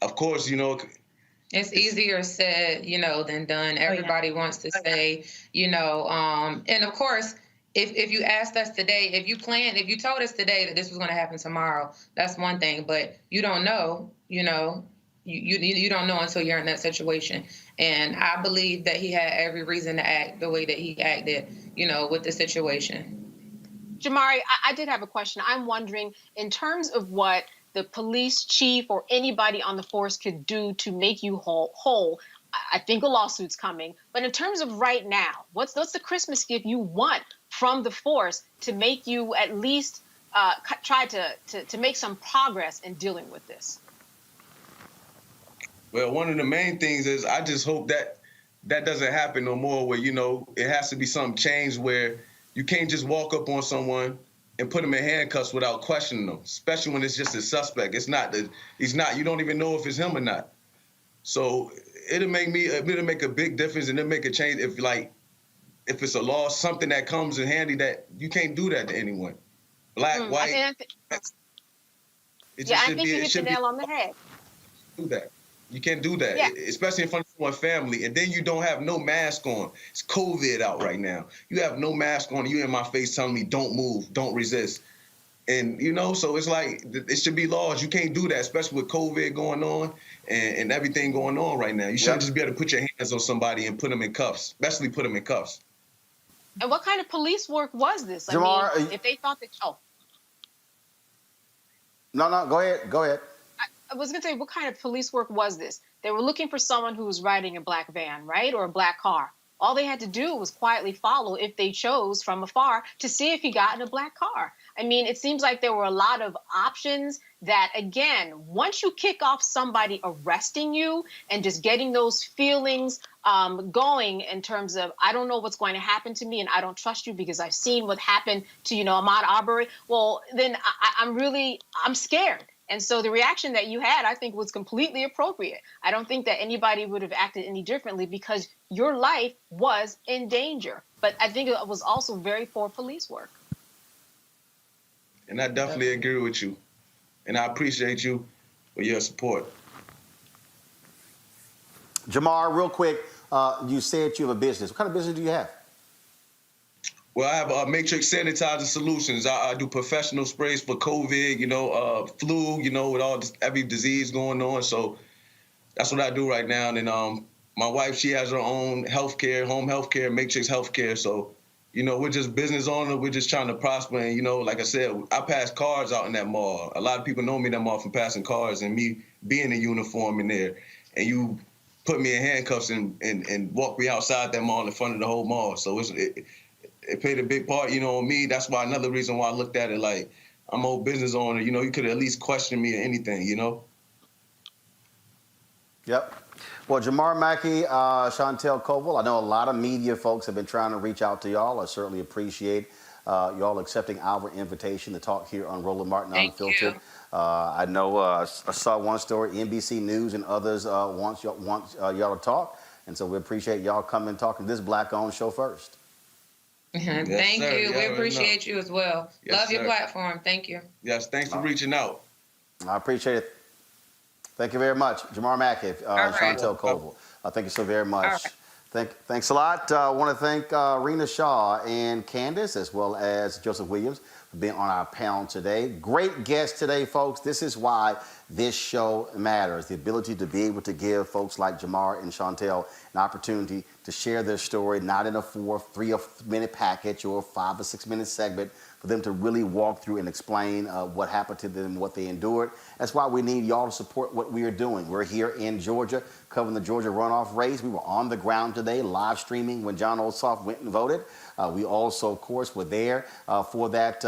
of course, it's easier said, than done. Everybody wants to say, and of course, if you asked us today, if you told us today that this was going to happen tomorrow, that's one thing. But you don't know, you don't know until you're in that situation. And I believe that he had every reason to act the way that he acted, with the situation. Jamari, I did have a question. I'm wondering, in terms of what the police chief or anybody on the force could do to make you whole, I think a lawsuit's coming. But in terms of right now, what's the Christmas gift you want from the force to make you at least try to make some progress in dealing with this? Well, one of the main things is I just hope that doesn't happen no more, where, it has to be some change where you can't just walk up on someone and put them in handcuffs without questioning them, especially when it's just a suspect. You don't even know if it's him or not. So it'll make a big difference, and it'll make a change if it's a law, something that comes in handy, that you can't do that to anyone. Black, white. I think you hit the nail on the head. Do that. You can't do that, especially in front of someone's family. And then you don't have no mask on. It's COVID out right now. You have no mask on. You in my face telling me don't move, don't resist. And, so it's like it should be laws. You can't do that, especially with COVID going on and everything going on right now. You shouldn't just be able to put your hands on somebody and put them in cuffs, especially put them in cuffs. And what kind of police work was this? Jamar, I mean, if they thought that, No, go ahead. I was going to say, what kind of police work was this? They were looking for someone who was riding a black van, right? Or a black car. All they had to do was quietly follow, if they chose, from afar to see if he got in a black car. I mean, it seems like there were a lot of options that, again, once you kick off somebody arresting you and just getting those feelings going in terms of, I don't know what's going to happen to me and I don't trust you because I've seen what happened to, Ahmaud Arbery, well, then I'm scared. And so the reaction that you had, I think, was completely appropriate. I don't think that anybody would have acted any differently because your life was in danger. But I think it was also very poor police work. And I definitely agree with you. And I appreciate you for your support. Jamar, real quick, you said you have a business. What kind of business do you have? Well, I have Matrix Sanitizer Solutions. I do professional sprays for COVID, flu, with every disease going on. So that's what I do right now. And then my wife, she has her own home healthcare, Matrix Healthcare. So, You know, we're just business owners. We're just trying to prosper. And, you know, like I said, I pass cars out in that mall. A lot of people know me in that mall from passing cars and me being in uniform in there. And you put me in handcuffs and walk me outside that mall in front of the whole mall. So it played a big part, you know, on me. That's why another reason why I looked at it like, I'm a business owner. You know, you could at least question me or anything, you know? Yep. Well, Jamar Mackey, Chantel Koval, I know a lot of media folks have been trying to reach out to y'all. I certainly appreciate y'all accepting our invitation to talk here on Roland Martin Unfiltered. I know I saw one story, NBC News and others want y'all to talk. And so we appreciate y'all coming and talking to this Black-owned show first. Thank sir. you. Yeah, We appreciate you as well. Yes, Love your sir. platform. Thank you. Yes, thanks for reaching out. I appreciate it. Thank you very much. Jamar Mackey, right. Chantel Koval. Thank you so very much. All right. Thanks a lot. I want to thank Rena Shaw and Candace, as well as Joseph Williams, for being on our panel today. Great guest today, folks. This is why this show matters. The ability to be able to give folks like Jamar and Chantel an opportunity to share their story, not in a 3-minute package or a 5 or 6 minute segment, for them to really walk through and explain what happened to them, what they endured. That's why we need y'all to support what we are doing. We're here in Georgia covering the Georgia runoff race. We were on the ground today, live streaming when John Ossoff went and voted. We also, of course, were there for that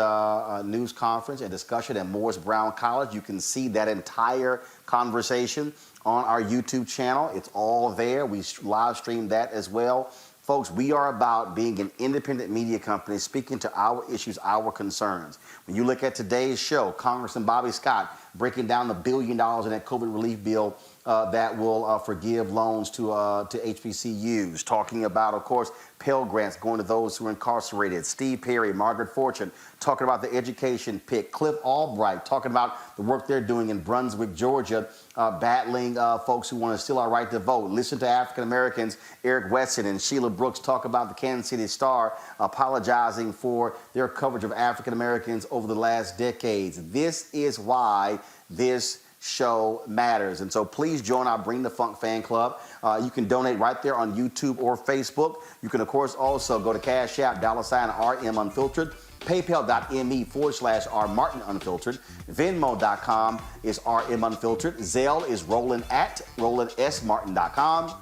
news conference and discussion at Morris Brown College. You can see that entire conversation on our YouTube channel. It's all there. We live streamed that as well. Folks, we are about being an independent media company speaking to our issues, our concerns. When you look at today's show, Congressman Bobby Scott breaking down the $1 billion in that COVID relief bill that will forgive loans to HBCUs, talking about, of course, Pell Grants going to those who are incarcerated. Steve Perry, Margaret Fortune, talking about the education pick. Cliff Albright, talking about the work they're doing in Brunswick, Georgia, battling folks who want to steal our right to vote. Listen to African Americans, Eric Wesson and Sheila Brooks talk about the Kansas City Star apologizing for their coverage of African Americans over the last decades. This is why this show matters. And so please join our Bring the Funk fan club. You can donate right there on YouTube or Facebook. You can, of course, also go to Cash App, $RM Unfiltered, PayPal.me/R Martin Unfiltered, Venmo.com is RM Unfiltered, Zelle is Roland at RolandSMartin.com.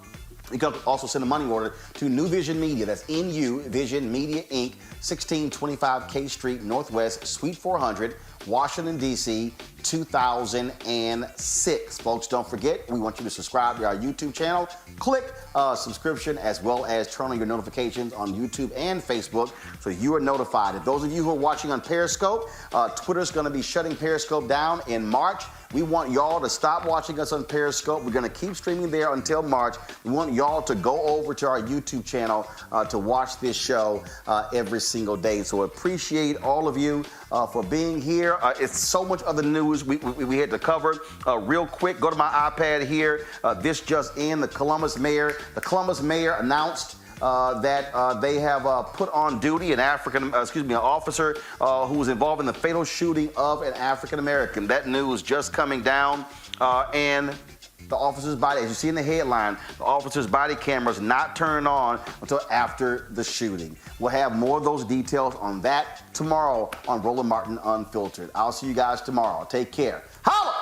You can also send a money order to New Vision Media. That's NU Vision Media Inc., 1625 K Street Northwest, Suite 400, Washington, D.C., 2006. Folks, don't forget, we want you to subscribe to our YouTube channel. Click subscription as well as turn on your notifications on YouTube and Facebook so you are notified. If those of you who are watching on Periscope, Twitter's going to be shutting Periscope down in March. We want y'all to stop watching us on Periscope. We're going to keep streaming there until March. We want y'all to go over to our YouTube channel to watch this show every single day. So appreciate all of you for being here. It's so much other news we had to cover. Real quick, go to my iPad here. This just in, the Columbus mayor announced that they have put on duty an officer who was involved in the fatal shooting of an African American. That news just coming down, and the officer's body, as you see in the headline, the officer's body cameras not turned on until after the shooting. We'll have more of those details on that tomorrow on Roland Martin Unfiltered. I'll see you guys tomorrow. Take care. Holla!